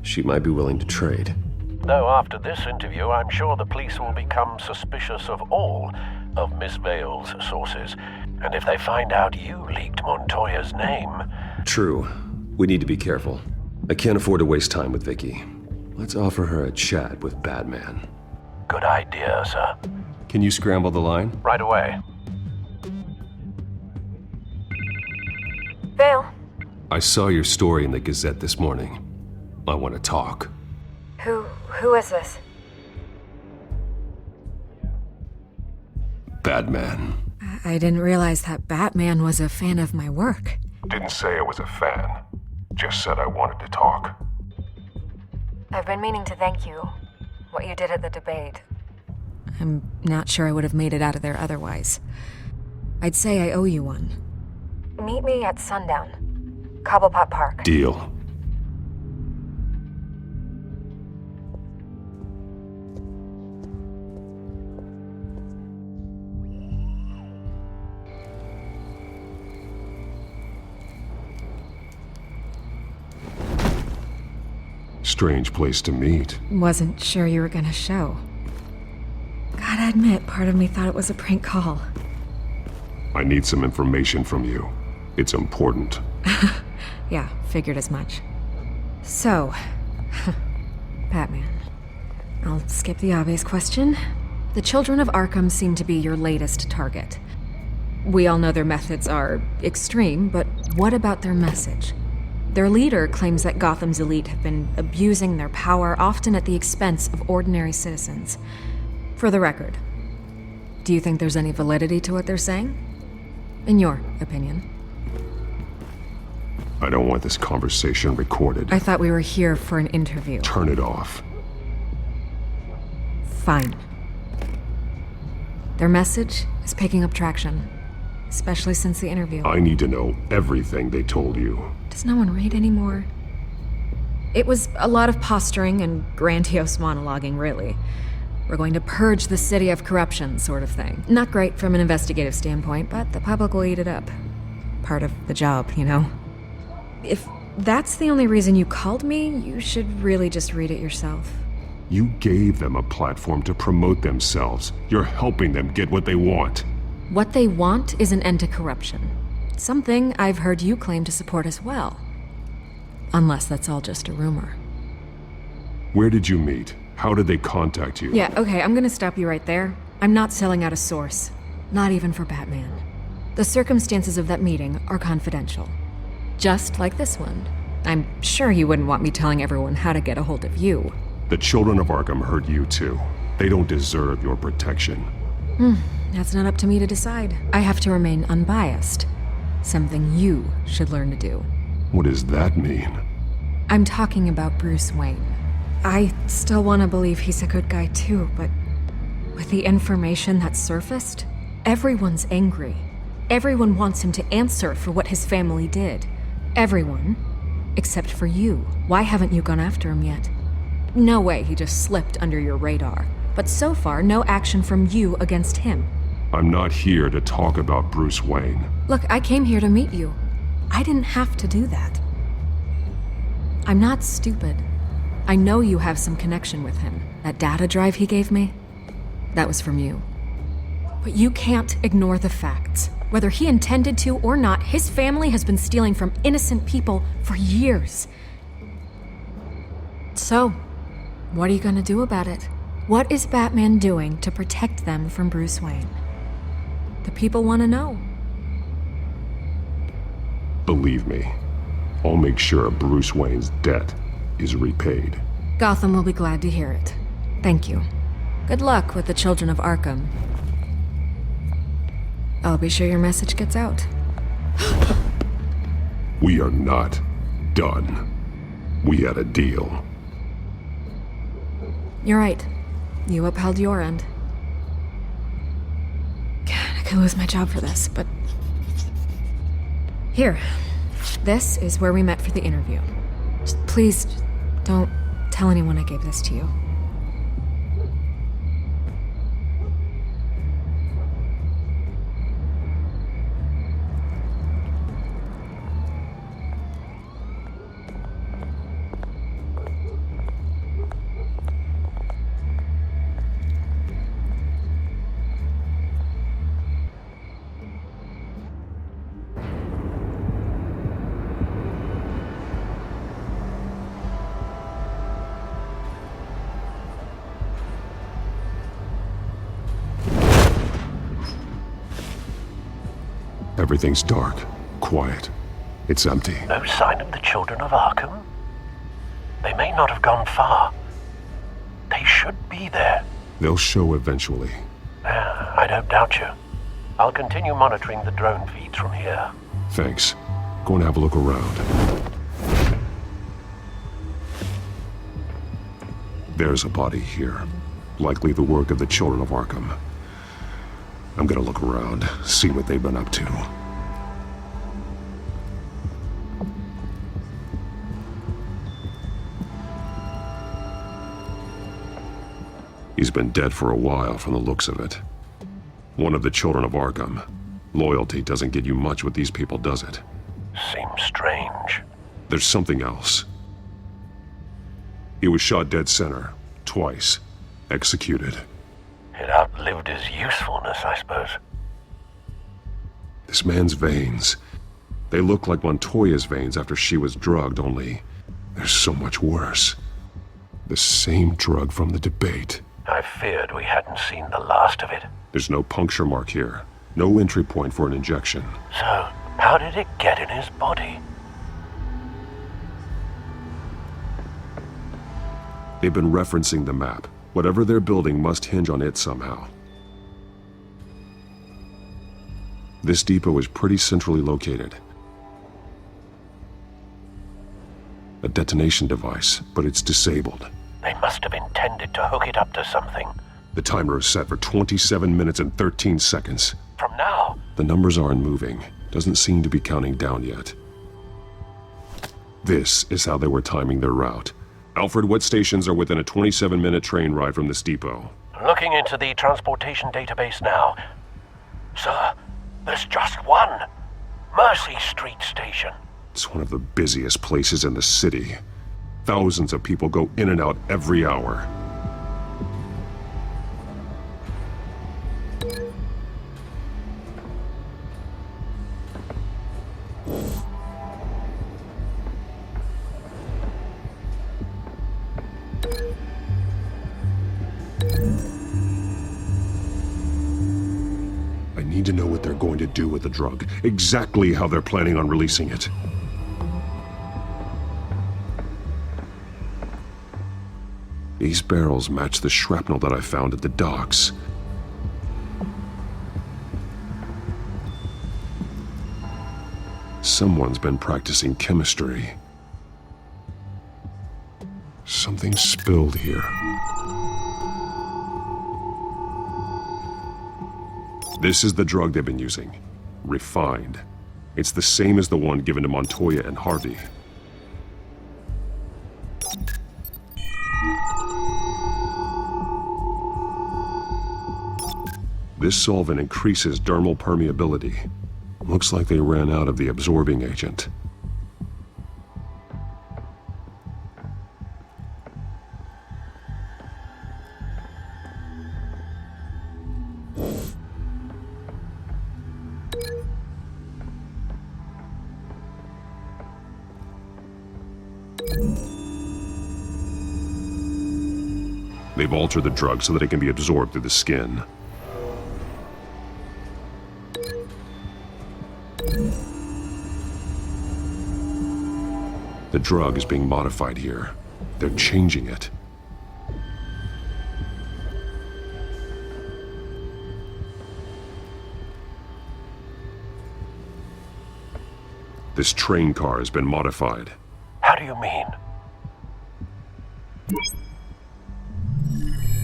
She might be willing to trade. Though after this interview, I'm sure the police will become suspicious of all of Miss Vale's sources. And if they find out you leaked Montoya's name... True. We need to be careful. I can't afford to waste time with Vicky. Let's offer her a chat with Batman. Good idea, sir. Can you scramble the line? Right away. Vale. I saw your story in the Gazette this morning. I want to talk. Who is this? Batman. I didn't realize that Batman was a fan of my work. Didn't say I was a fan. Just said I wanted to talk. I've been meaning to thank you. What you did at the debate. I'm not sure I would have made it out of there otherwise. I'd say I owe you one. Meet me at sundown. Cobblepot Park. Deal. Strange place to meet. Wasn't sure you were gonna show. Gotta admit, part of me thought it was a prank call. I need some information from you. It's important. Yeah, figured as much. So, Batman. I'll skip the obvious question. The Children of Arkham seem to be your latest target. We all know their methods are extreme, but what about their message? Their leader claims that Gotham's elite have been abusing their power, often at the expense of ordinary citizens. For the record, do you think there's any validity to what they're saying? In your opinion? I don't want this conversation recorded. I thought we were here for an interview. Turn it off. Fine. Their message is picking up traction, especially since the interview. I need to know everything they told you. Does no one read anymore? It was a lot of posturing and grandiose monologuing, really. We're going to purge the city of corruption, sort of thing. Not great from an investigative standpoint, but the public will eat it up. Part of the job, you know? If that's the only reason you called me, you should really just read it yourself. You gave them a platform to promote themselves. You're helping them get what they want. What they want is an end to corruption. Something I've heard you claim to support as well. Unless that's all just a rumor. Where did you meet? How did they contact you? Yeah, okay, I'm gonna stop you right there. I'm not selling out a source. Not even for Batman. The circumstances of that meeting are confidential. Just like this one. I'm sure you wouldn't want me telling everyone how to get a hold of you. The children of Arkham hurt you too. They don't deserve your protection. That's not up to me to decide. I have to remain unbiased. Something you should learn to do. What does that mean? I'm talking about Bruce Wayne. I still want to believe he's a good guy too, but with the information that surfaced, everyone's angry. Everyone wants him to answer for what his family did. Everyone, except for you. Why haven't you gone after him yet? No way he just slipped under your radar. But so far, no action from you against him. I'm not here to talk about Bruce Wayne. Look, I came here to meet you. I didn't have to do that. I'm not stupid. I know you have some connection with him. That data drive he gave me, that was from you. But you can't ignore the facts. Whether he intended to or not, his family has been stealing from innocent people for years. So, what are you gonna do about it? What is Batman doing to protect them from Bruce Wayne? The people want to know. Believe me, I'll make sure Bruce Wayne's debt is repaid. Gotham will be glad to hear it. Thank you. Good luck with the children of Arkham. I'll be sure your message gets out. We are not done. We had a deal. You're right. You upheld your end. God, I could lose my job for this, but... Here. This is where we met for the interview. Please, don't tell anyone I gave this to you. Everything's dark, quiet. It's empty. No sign of the children of Arkham? They may not have gone far. They should be there. They'll show eventually. I don't doubt you. I'll continue monitoring the drone feeds from here. Thanks. Go and have a look around. There's a body here. Likely the work of the children of Arkham. I'm gonna look around, see what they've been up to. He's been dead for a while from the looks of it. One of the children of Arkham. Loyalty doesn't get you much with these people, does it? Seems strange. There's something else. He was shot dead center, twice. Executed. It outlived his usefulness, I suppose. This man's veins. They look like Montoya's veins after she was drugged, only they're so much worse. The same drug from the debate. I feared we hadn't seen the last of it. There's no puncture mark here. No entry point for an injection. So, how did it get in his body? They've been referencing the map. Whatever they're building must hinge on it somehow. This depot is pretty centrally located. A detonation device, but it's disabled. They must have intended to hook it up to something. The timer is set for 27 minutes and 13 seconds. From now? The numbers aren't moving. Doesn't seem to be counting down yet. This is how they were timing their route. Alfred, what stations are within a 27-minute train ride from this depot? Looking into the transportation database now. Sir, there's just one. Mercy Street Station. It's one of the busiest places in the city. Thousands of people go in and out every hour. going to do with the drug, exactly how they're planning on releasing it. These barrels match the shrapnel that I found at the docks. Someone's been practicing chemistry. Something spilled here. This is the drug they've been using. Refined. It's the same as the one given to Montoya and Harvey. This solvent increases dermal permeability. Looks like they ran out of the absorbing agent. They've altered the drug so that it can be absorbed through the skin. The drug is being modified here. They're changing it. This train car has been modified. How do you mean?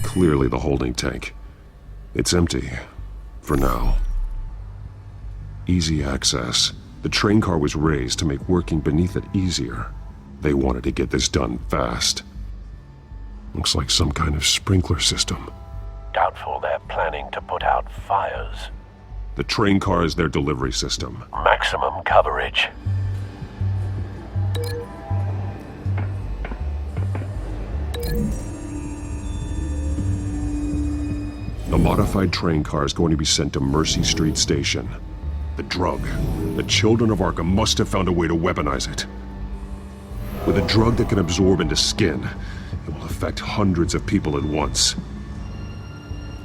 Clearly the holding tank. It's empty. For now. Easy access. The train car was raised to make working beneath it easier. They wanted to get this done fast. Looks like some kind of sprinkler system. Doubtful they're planning to put out fires. The train car is their delivery system. Maximum coverage. The modified train car is going to be sent to Mercy Street Station. The drug. The children of Arkham must have found a way to weaponize it. With a drug that can absorb into skin, it will affect hundreds of people at once.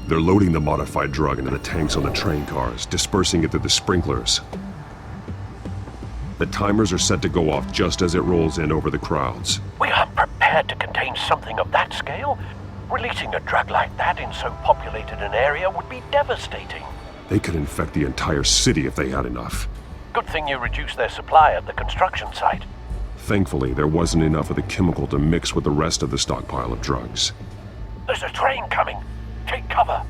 They're loading the modified drug into the tanks on the train cars, dispersing it through the sprinklers. The timers are set to go off just as it rolls in over the crowds. We aren't prepared to contain something of that scale. Releasing a drug like that in so populated an area would be devastating. They could infect the entire city if they had enough. Good thing you reduced their supply at the construction site. Thankfully, there wasn't enough of the chemical to mix with the rest of the stockpile of drugs. There's a train coming. Take cover.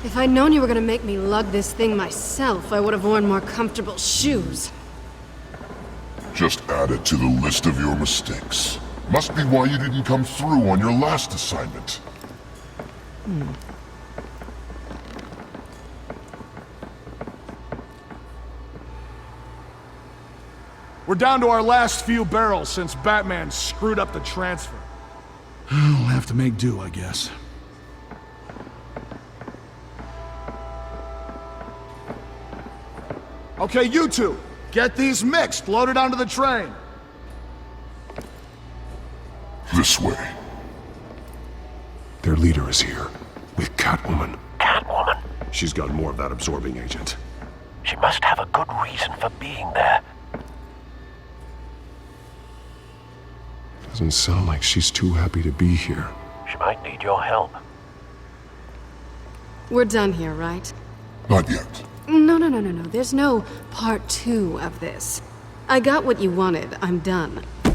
If I'd known you were gonna make me lug this thing myself, I would have worn more comfortable shoes. Just add it to the list of your mistakes. Must be why you didn't come through on your last assignment. We're down to our last few barrels since Batman screwed up the transfer. We'll have to make do, I guess. Okay, you two, get these mixed, loaded onto the train. This way. Their leader is here, with Catwoman. Catwoman? She's got more of that absorbing agent. She must have a good reason for being there. Doesn't sound like she's too happy to be here. She might need your help. We're done here, right? Not yet. No. There's no part 2 of this. I got what you wanted. I'm done. You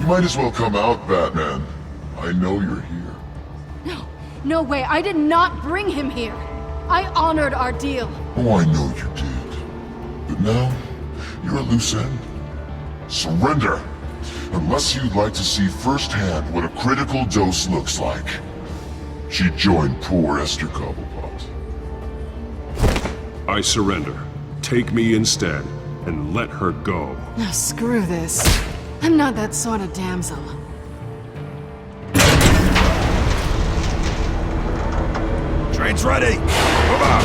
might as well come out, Batman. I know you're here. No way. I did not bring him here. I honored our deal. Oh, I know you did. But now, you're a loose end. Surrender! Unless you'd like to see firsthand what a critical dose looks like. She joined poor Esther Cobblepot. I surrender. Take me instead, and let her go. Now screw this. I'm not that sort of damsel. Train's ready! Move out!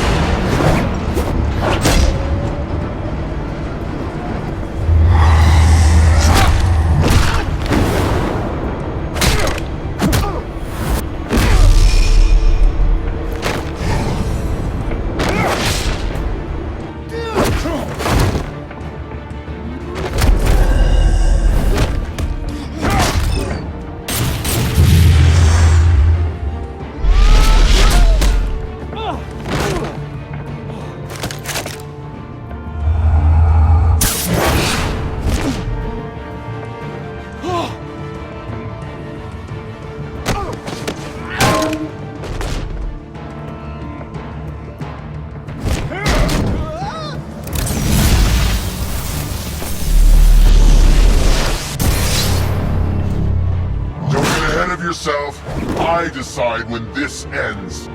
Yourself. I decide when this ends.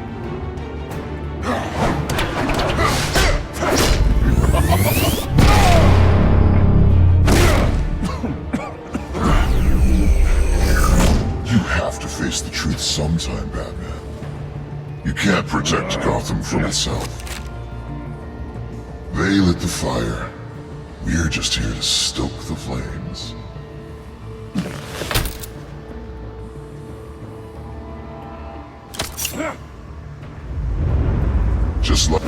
You have to face the truth sometime, Batman. You can't protect Gotham from itself. They lit the fire. We're just here to stoke the flames. Just like...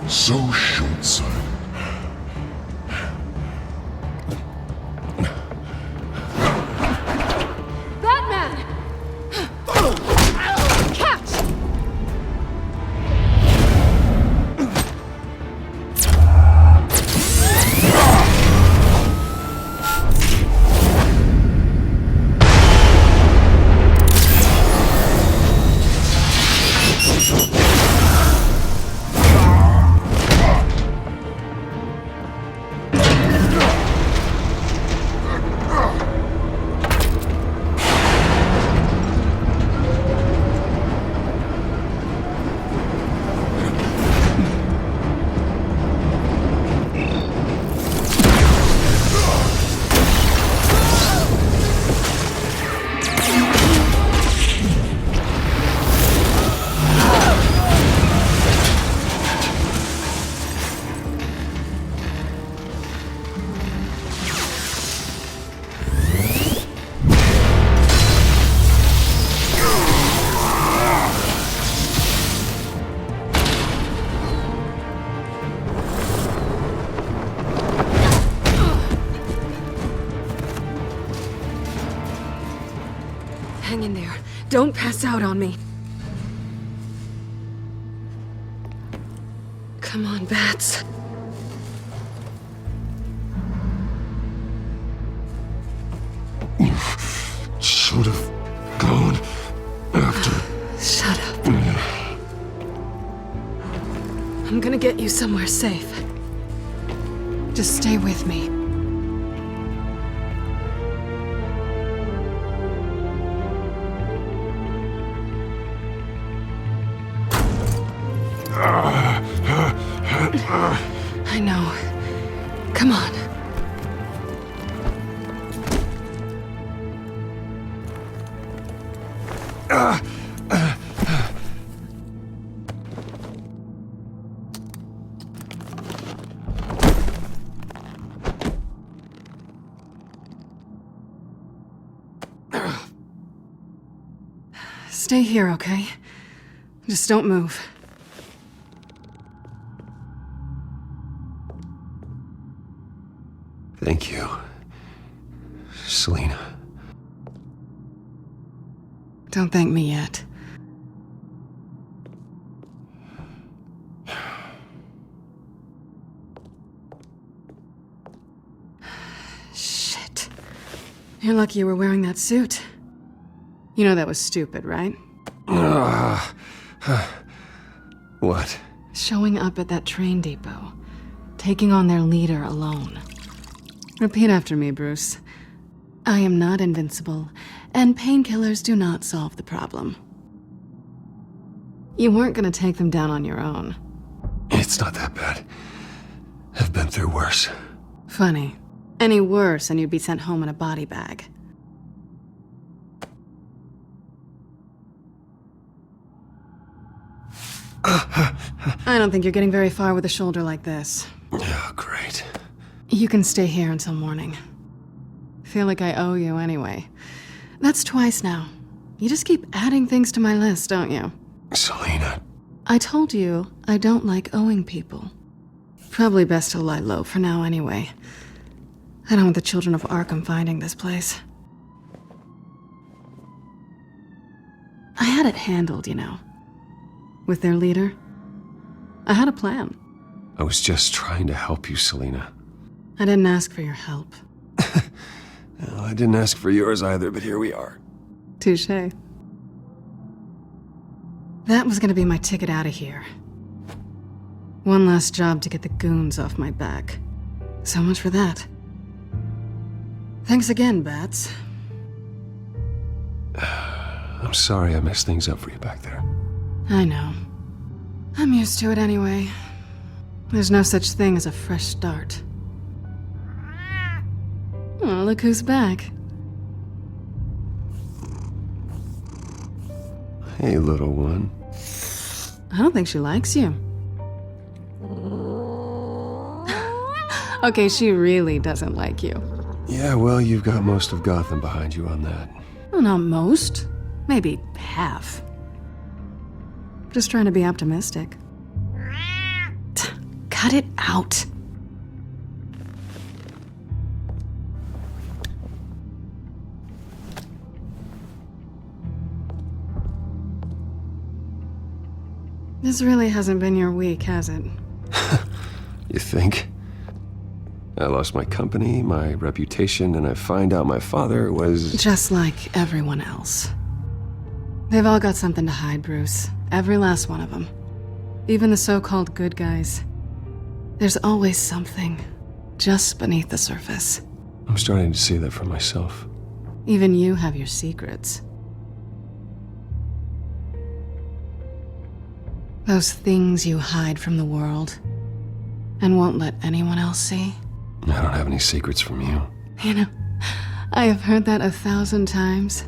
So short-sighted. Batman! Catch! Hang in there. Don't pass out on me. Come on, Bats. Should have gone after. Shut up. I'm gonna get you somewhere safe. Just stay with me. I know. Come on. Stay here, okay? Just don't move. Thank you, Selina. Don't thank me yet. You're lucky you were wearing that suit. You know that was stupid, right? What? Showing up at that train depot. Taking on their leader alone. Repeat after me, Bruce. I am not invincible, and painkillers do not solve the problem. You weren't gonna take them down on your own. It's not that bad. I've been through worse. Funny. Any worse and you'd be sent home in a body bag. I don't think you're getting very far with a shoulder like this. Oh, great. You can stay here until morning. Feel like I owe you anyway. That's twice now. You just keep adding things to my list, don't you? Selina. I told you I don't like owing people. Probably best to lie low for now anyway. I don't want the children of Arkham finding this place. I had it handled, you know. With their leader. I had a plan. I was just trying to help you, Selina. I didn't ask for your help. Well, I didn't ask for yours either, but here we are. Touché. That was gonna be my ticket out of here. One last job to get the goons off my back. So much for that. Thanks again, Bats. I'm sorry I messed things up for you back there. I know. I'm used to it anyway. There's no such thing as a fresh start. Oh, look who's back. Hey, little one. I don't think she likes you. Okay, she really doesn't like you. Yeah, well, you've got most of Gotham behind you on that. Well, not most. Maybe half. Just trying to be optimistic. Cut it out. This really hasn't been your week, has it? You think? I lost my company, my reputation, and I find out my father was... Just like everyone else. They've all got something to hide, Bruce. Every last one of them. Even the so-called good guys. There's always something just beneath the surface. I'm starting to see that for myself. Even you have your secrets. Those things you hide from the world and won't let anyone else see. I don't have any secrets from you. You know, I have heard that 1,000 times,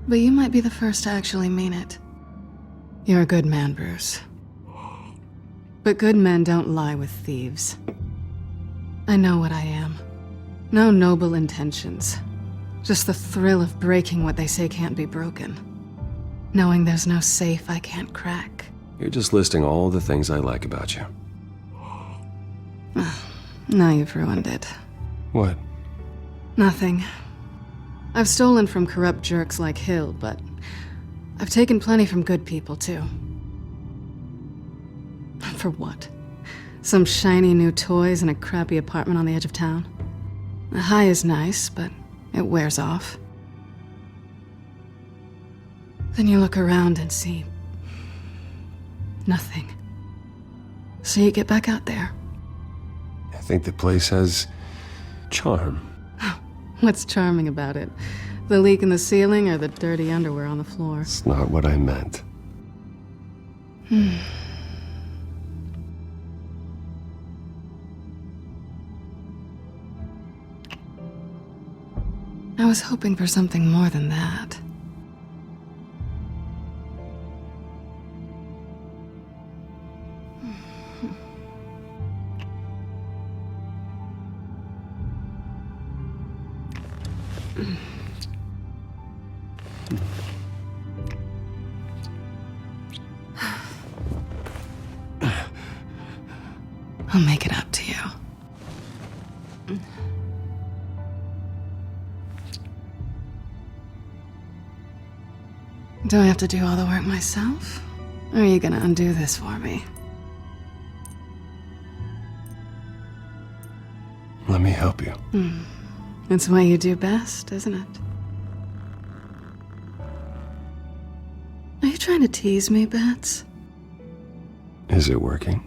but you might be the first to actually mean it. You're a good man, Bruce. But good men don't lie with thieves. I know what I am. No noble intentions. Just the thrill of breaking what they say can't be broken. Knowing there's no safe I can't crack. You're just listing all the things I like about you. Now you've ruined it. What? Nothing. I've stolen from corrupt jerks like Hill, but I've taken plenty from good people, too. For what? Some shiny new toys and a crappy apartment on the edge of town? The high is nice, but it wears off. Then you look around and see nothing. So you get back out there. I think the place has charm. What's charming about it? The leak in the ceiling or the dirty underwear on the floor? It's not what I meant. I was hoping for something more than that. I'll make it up to you. Do I have to do all the work myself? Or are you gonna undo this for me? Let me help you. It's what you do best, isn't it? Are you trying to tease me, Bats? Is it working?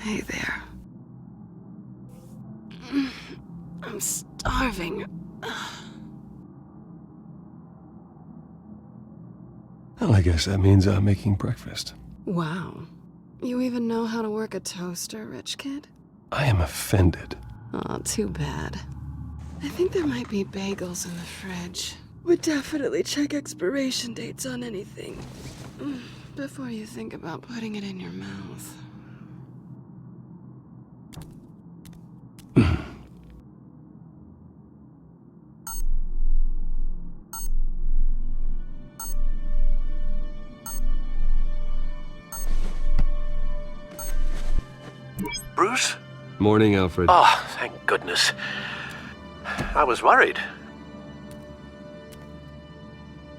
Hey there. I'm starving. Well, I guess that means I'm making breakfast. Wow. You even know how to work a toaster, rich kid? I am offended. Aw, too bad. I think there might be bagels in the fridge. Would definitely check expiration dates on anything before you think about putting it in your mouth. Bruce? Morning, Alfred. Oh, thank goodness. I was worried.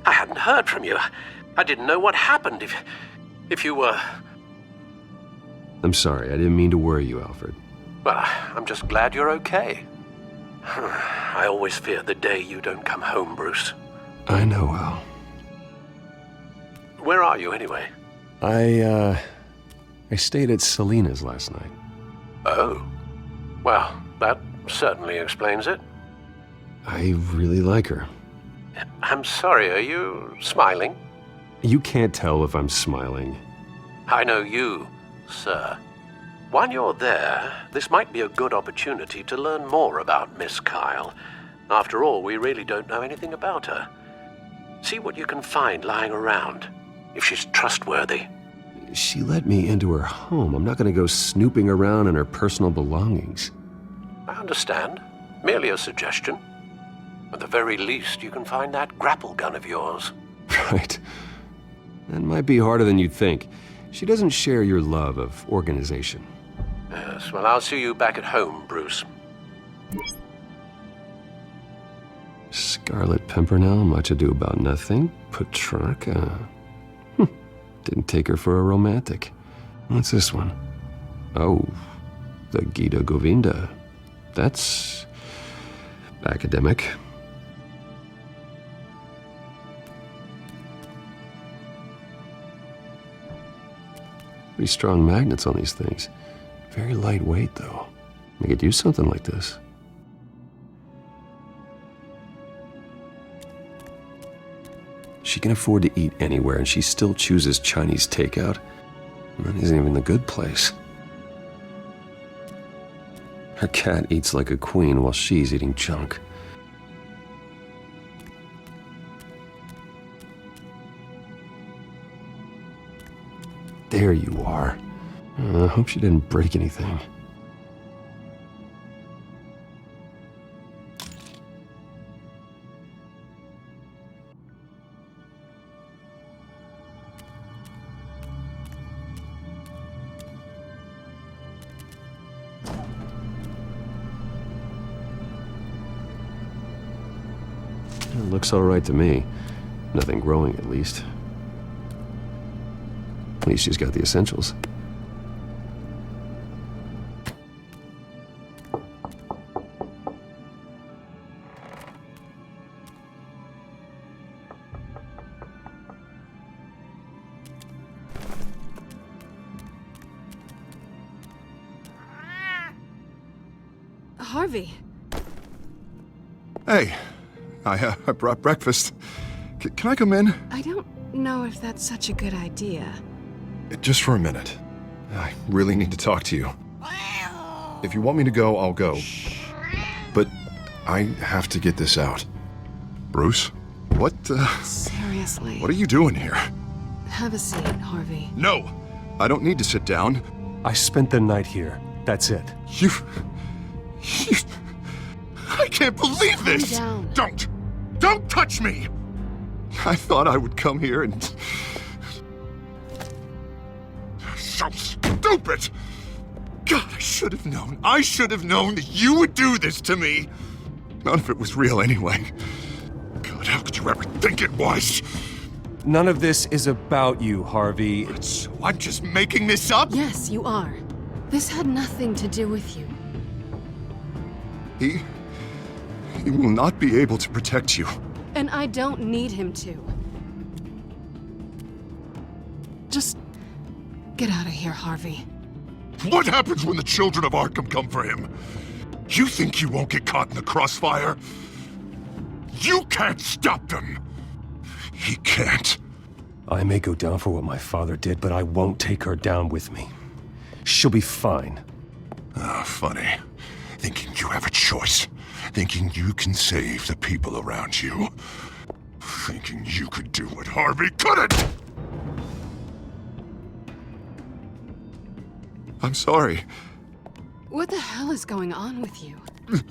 I hadn't heard from you. I didn't know what happened if you were... I'm sorry, I didn't mean to worry you, Alfred. Well, I'm just glad you're okay. I always fear the day you don't come home, Bruce. I know, Al. Where are you, anyway? I stayed at Selena's last night. Oh. Well, that certainly explains it. I really like her. I'm sorry, are you smiling? You can't tell if I'm smiling. I know you, sir. While you're there, this might be a good opportunity to learn more about Miss Kyle. After all, we really don't know anything about her. See what you can find lying around, if she's trustworthy. She let me into her home. I'm not going to go snooping around in her personal belongings. I understand. Merely a suggestion. At the very least, you can find that grapple gun of yours. Right. That might be harder than you'd think. She doesn't share your love of organization. Yes, well, I'll see you back at home, Bruce. Scarlet Pimpernel, much ado about nothing. Petrarca. Didn't take her for a romantic. What's this one? Oh, the Gita Govinda. That's academic. Pretty strong magnets on these things. Very lightweight, though. I could use something like this. She can afford to eat anywhere, and she still chooses Chinese takeout. That isn't even the good place. Her cat eats like a queen while she's eating junk. There you are. I hope she didn't break anything. It looks all right to me. Nothing growing, at least. At least she's got the essentials. Harvey. Hey, I brought breakfast. Can I come in? I don't know if that's such a good idea. Just for a minute. I really need to talk to you. If you want me to go, I'll go. But I have to get this out. Bruce? What, Seriously. What are you doing here? Have a seat, Harvey. No! I don't need to sit down. I spent the night here. That's it. You... I can't believe this! Calm down. Don't touch me! I thought I would come here and... So stupid! God, I should have known. I should have known that you would do this to me! None of it was real anyway. God, how could you ever think it was? None of this is about you, Harvey. So I'm just making this up? Yes, you are. This had nothing to do with you. He will not be able to protect you. And I don't need him to. Just get out of here, Harvey. What happens when the children of Arkham come for him? You think you won't get caught in the crossfire? You can't stop them! He can't. I may go down for what my father did, but I won't take her down with me. She'll be fine. Ah, funny. Thinking you have a choice. Thinking you can save the people around you. Thinking you could do what Harvey couldn't! I'm sorry. What the hell is going on with you?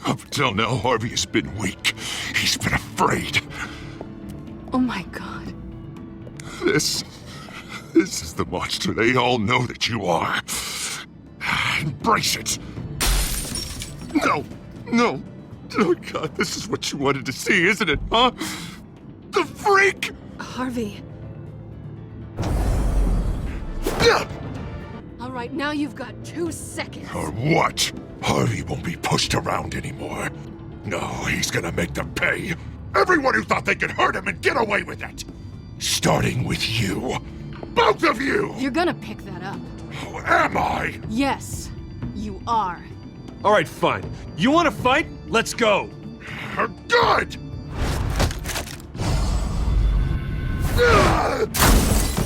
Up until now, Harvey has been weak. He's been afraid. Oh my god. This is the monster they all know that you are. Embrace it. No. Oh God, this is what you wanted to see, isn't it, huh? The freak! Harvey. Yeah. All right, now you've got 2 seconds. Or what? Harvey won't be pushed around anymore. No, he's gonna make them pay. Everyone who thought they could hurt him and get away with it. Starting with you. Both of you! You're gonna pick that up. Oh, am I? Yes, you are. All right, fine. You want to fight? Let's go. Good!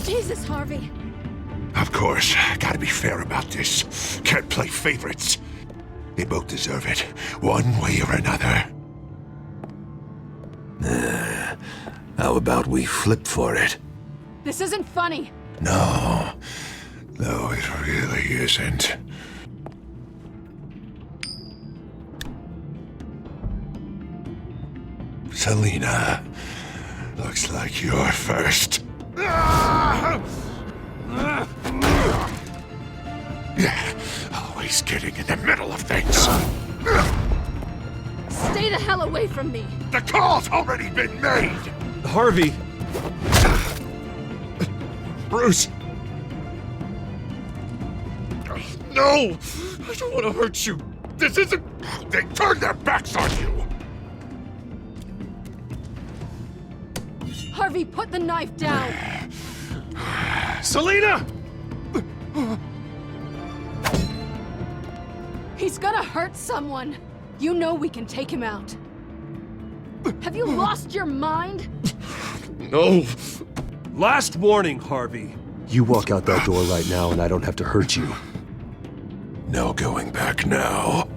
Jesus, Harvey. Of course, gotta be fair about this. Can't play favorites. They both deserve it, one way or another. How about we flip for it? This isn't funny. No, it really isn't. Selina, looks like you're first. Yeah, always getting in the middle of things. Stay the hell away from me. The call's already been made! Harvey! Bruce! No! I don't want to hurt you. This isn't... They turned their backs on you! Harvey, put the knife down! Selina! He's gonna hurt someone! You know we can take him out. Have you lost your mind? No! Last warning, Harvey. You walk out that door right now and I don't have to hurt you. No going back now.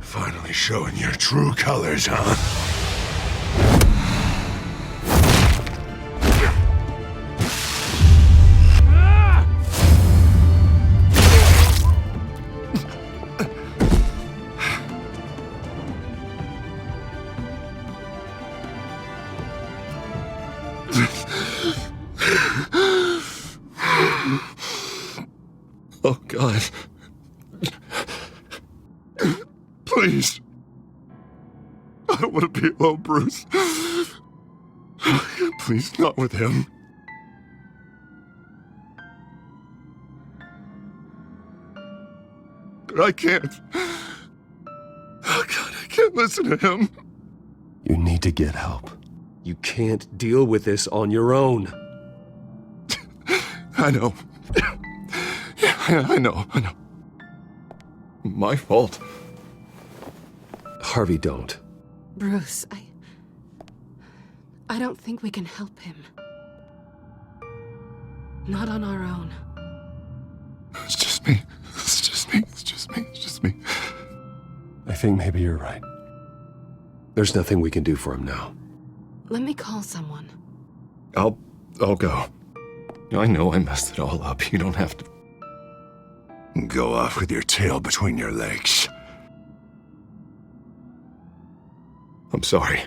Finally showing your true colors, huh? Oh, God. Please. I don't want to be alone, Bruce. Please, not with him. But I can't. Oh, God, I can't listen to him. You need to get help. You can't deal with this on your own. I know. Yeah, I know. My fault. Harvey, don't. Bruce, I don't think we can help him. Not on our own. It's just me. It's just me. It's just me. It's just me. I think maybe you're right. There's nothing we can do for him now. Let me call someone. I'll go. I know I messed it all up. You don't have to... Go off with your tail between your legs. I'm sorry.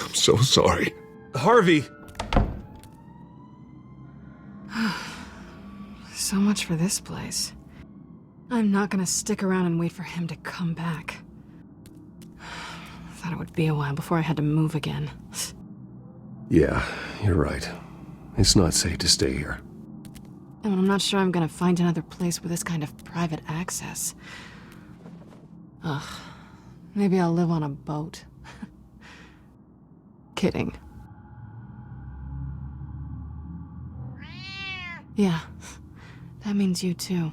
I'm so sorry. Harvey! So much for this place. I'm not gonna stick around and wait for him to come back. Thought it would be a while before I had to move again. Yeah, you're right. It's not safe to stay here. And I'm not sure I'm gonna find another place with this kind of private access. Ugh. Maybe I'll live on a boat. Kidding. Yeah. That means you too.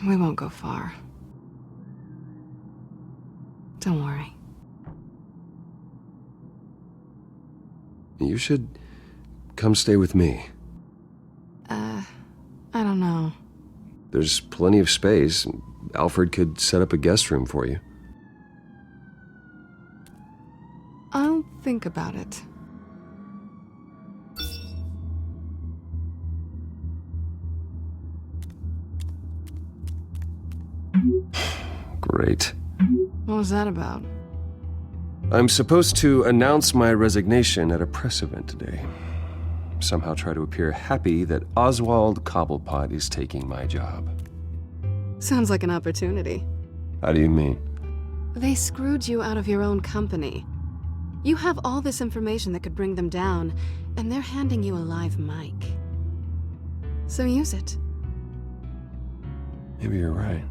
We won't go far. Don't worry. You should come stay with me. I don't know. There's plenty of space. Alfred could set up a guest room for you. I'll think about it. Great. What was that about? I'm supposed to announce my resignation at a press event today. Somehow try to appear happy that Oswald Cobblepot is taking my job. Sounds like an opportunity. How do you mean? They screwed you out of your own company. You have all this information that could bring them down, and they're handing you a live mic. So use it. Maybe you're right.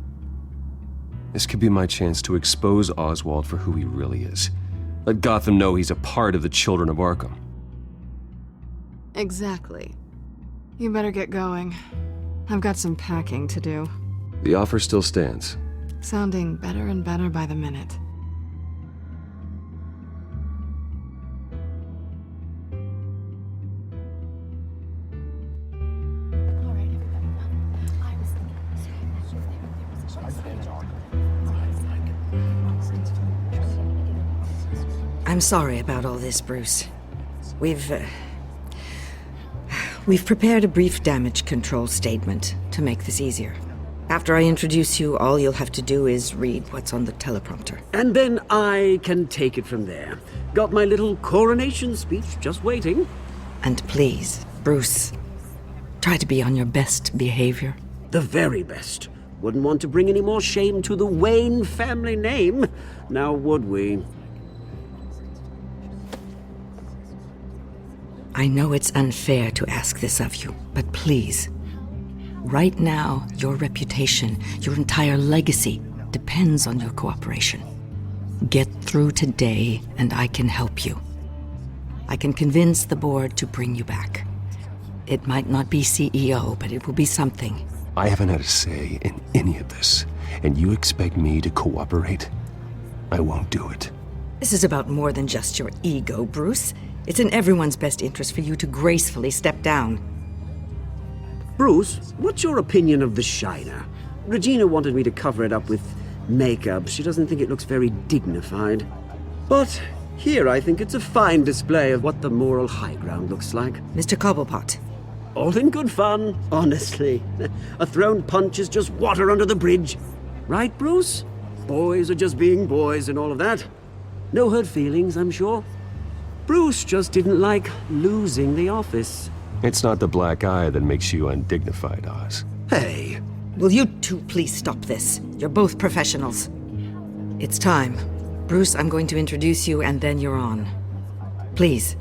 This could be my chance to expose Oswald for who he really is. Let Gotham know he's a part of the Children of Arkham. Exactly. You better get going. I've got some packing to do. The offer still stands. Sounding better and better by the minute. I'm sorry about all this, Bruce. We've prepared a brief damage control statement to make this easier. After I introduce you, all you'll have to do is read what's on the teleprompter. And then I can take it from there. Got my little coronation speech just waiting. And please, Bruce, try to be on your best behavior. The very best. Wouldn't want to bring any more shame to the Wayne family name, now would we? I know it's unfair to ask this of you, but please. Right now, your reputation, your entire legacy, depends on your cooperation. Get through today, and I can help you. I can convince the board to bring you back. It might not be CEO, but it will be something. I haven't had a say in any of this, and you expect me to cooperate? I won't do it. This is about more than just your ego, Bruce. It's in everyone's best interest for you to gracefully step down. Bruce, what's your opinion of the Shiner? Regina wanted me to cover it up with makeup. She doesn't think it looks very dignified. But here I think it's a fine display of what the moral high ground looks like. Mr. Cobblepot. All in good fun, honestly. A thrown punch is just water under the bridge. Right, Bruce? Boys are just being boys and all of that. No hurt feelings, I'm sure. Bruce just didn't like losing the office. It's not the black eye that makes you undignified, Oz. Hey. Will you two please stop this? You're both professionals. It's time. Bruce, I'm going to introduce you and then you're on. Please,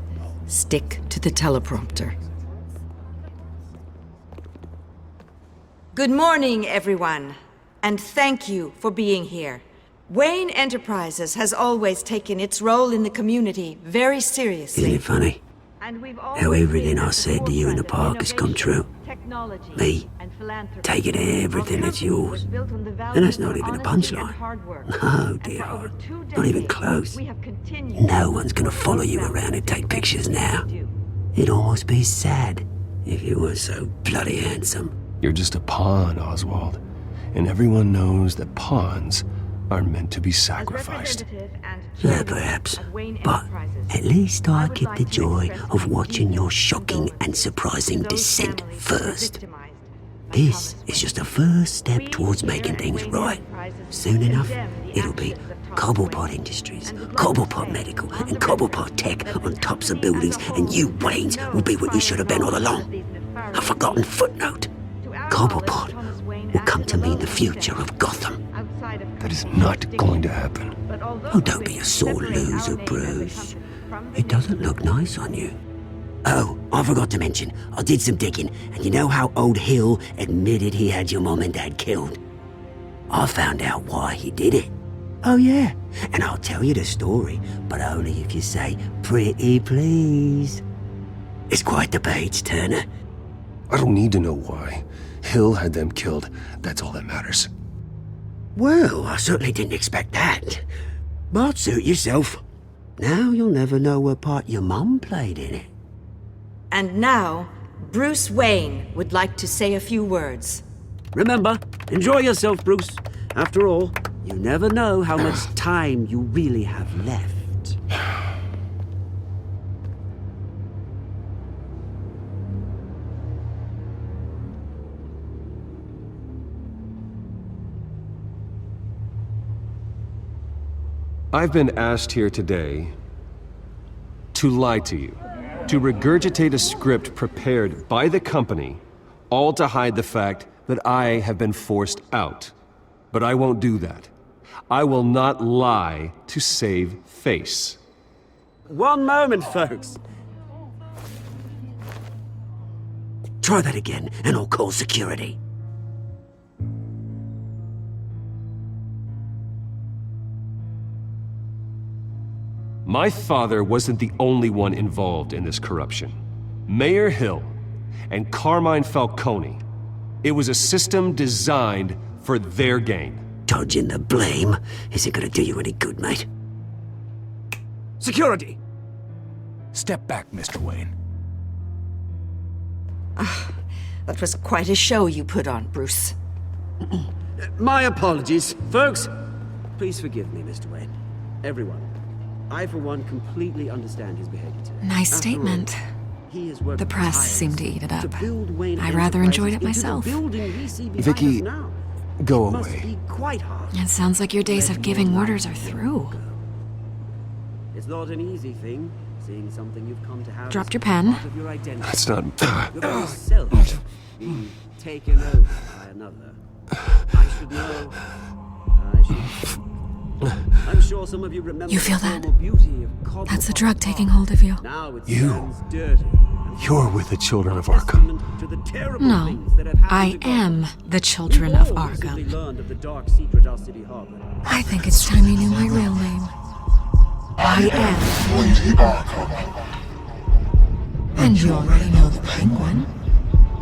stick to the teleprompter. Good morning, everyone. And thank you for being here. Wayne Enterprises has always taken its role in the community very seriously. Isn't it funny? How everything I said to you in the park has come true. Me, taking everything that's yours. And that's not even a punchline. No, dear heart. Not even close. No one's gonna follow you around and take pictures now. It'd almost be sad if you weren't so bloody handsome. You're just a pawn, Oswald. And everyone knows that pawns are meant to be sacrificed. Yeah, perhaps. But at least I get the joy of watching your shocking and surprising descent first. This is just a first step towards making things right. Soon enough, it'll be Cobblepot Industries, Cobblepot Medical, and Cobblepot Tech on tops of buildings, and you, Waynes, will be what you should have been all along. A forgotten footnote. Cobblepot will come to mean the future of Gotham. That is not going to happen. Oh, don't be a sore loser, Bruce. It doesn't look nice on you. Oh, I forgot to mention, I did some digging, and you know how old Hill admitted he had your mom and dad killed? I found out why he did it. Oh yeah, and I'll tell you the story, but only if you say, pretty please. It's quite the page, Turner. I don't need to know why. Hill had them killed. That's all that matters. Well, I certainly didn't expect that. But suit yourself. Now you'll never know what part your mum played in it. And now, Bruce Wayne would like to say a few words. Remember, enjoy yourself, Bruce. After all, you never know how much time you really have left. I've been asked here today to lie to you, to regurgitate a script prepared by the company, all to hide the fact that I have been forced out. But I won't do that. I will not lie to save face. One moment, folks. Try that again, and I'll call security. My father wasn't the only one involved in this corruption. Mayor Hill and Carmine Falcone. It was a system designed for their gain. Dodging the blame isn't gonna do you any good, mate. Security! Step back, Mr. Wayne. That was quite a show you put on, Bruce. My apologies, folks. Please forgive me, Mr. Wayne. Everyone. I, for one, completely understand his behavior today. Nice statement. The press seemed to eat it up. I rather enjoyed it myself. Vicky, go away. It sounds like your days of giving orders are through. It's not an easy thing, seeing something you've come to have. Dropped your pen. That's not... Your very self being taken over by another. I should know. I'm sure some of you remember. You feel that? That's the drug taking hold of you. You're with the children of Arkham. No, I am the children of Arkham. I think it's time you knew my real name. I am Lady Arkham. And you already know the Penguin.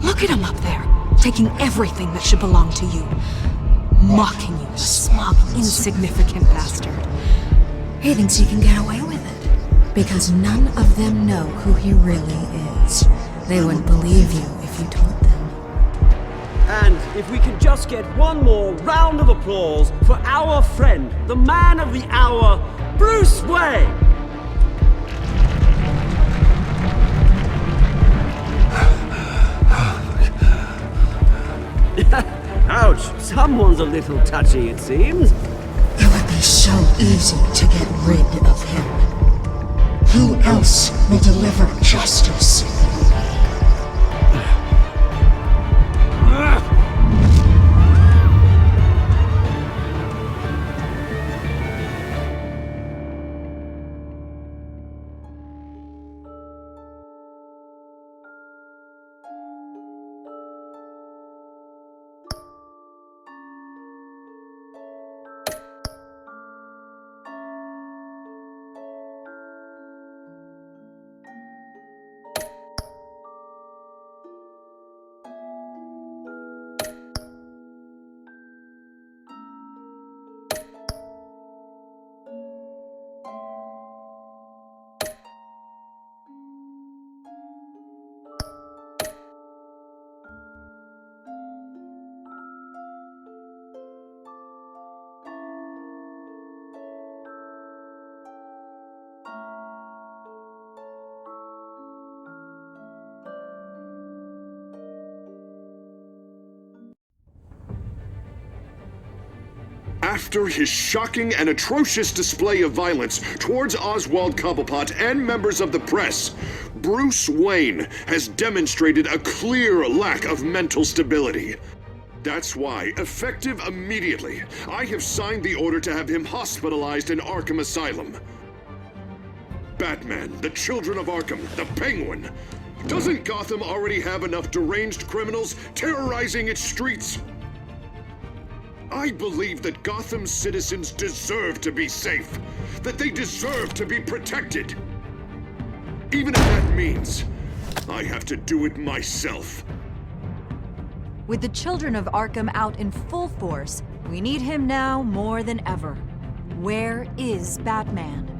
Look at him up there, taking everything that should belong to you. Mocking you, a smug, insignificant bastard. He thinks he can get away with it. Because none of them know who he really is. They wouldn't believe you if you told them. And if we could just get one more round of applause for our friend, the man of the hour, Bruce Wayne! Ouch, someone's a little touchy, it seems. It would be so easy to get rid of him. Who else will deliver justice? After his shocking and atrocious display of violence towards Oswald Cobblepot and members of the press, Bruce Wayne has demonstrated a clear lack of mental stability. That's why, effective immediately, I have signed the order to have him hospitalized in Arkham Asylum. Batman, the Children of Arkham, the Penguin. Doesn't Gotham already have enough deranged criminals terrorizing its streets? I believe that Gotham's citizens deserve to be safe, that they deserve to be protected. Even if that means I have to do it myself. With the Children of Arkham out in full force, we need him now more than ever. Where is Batman?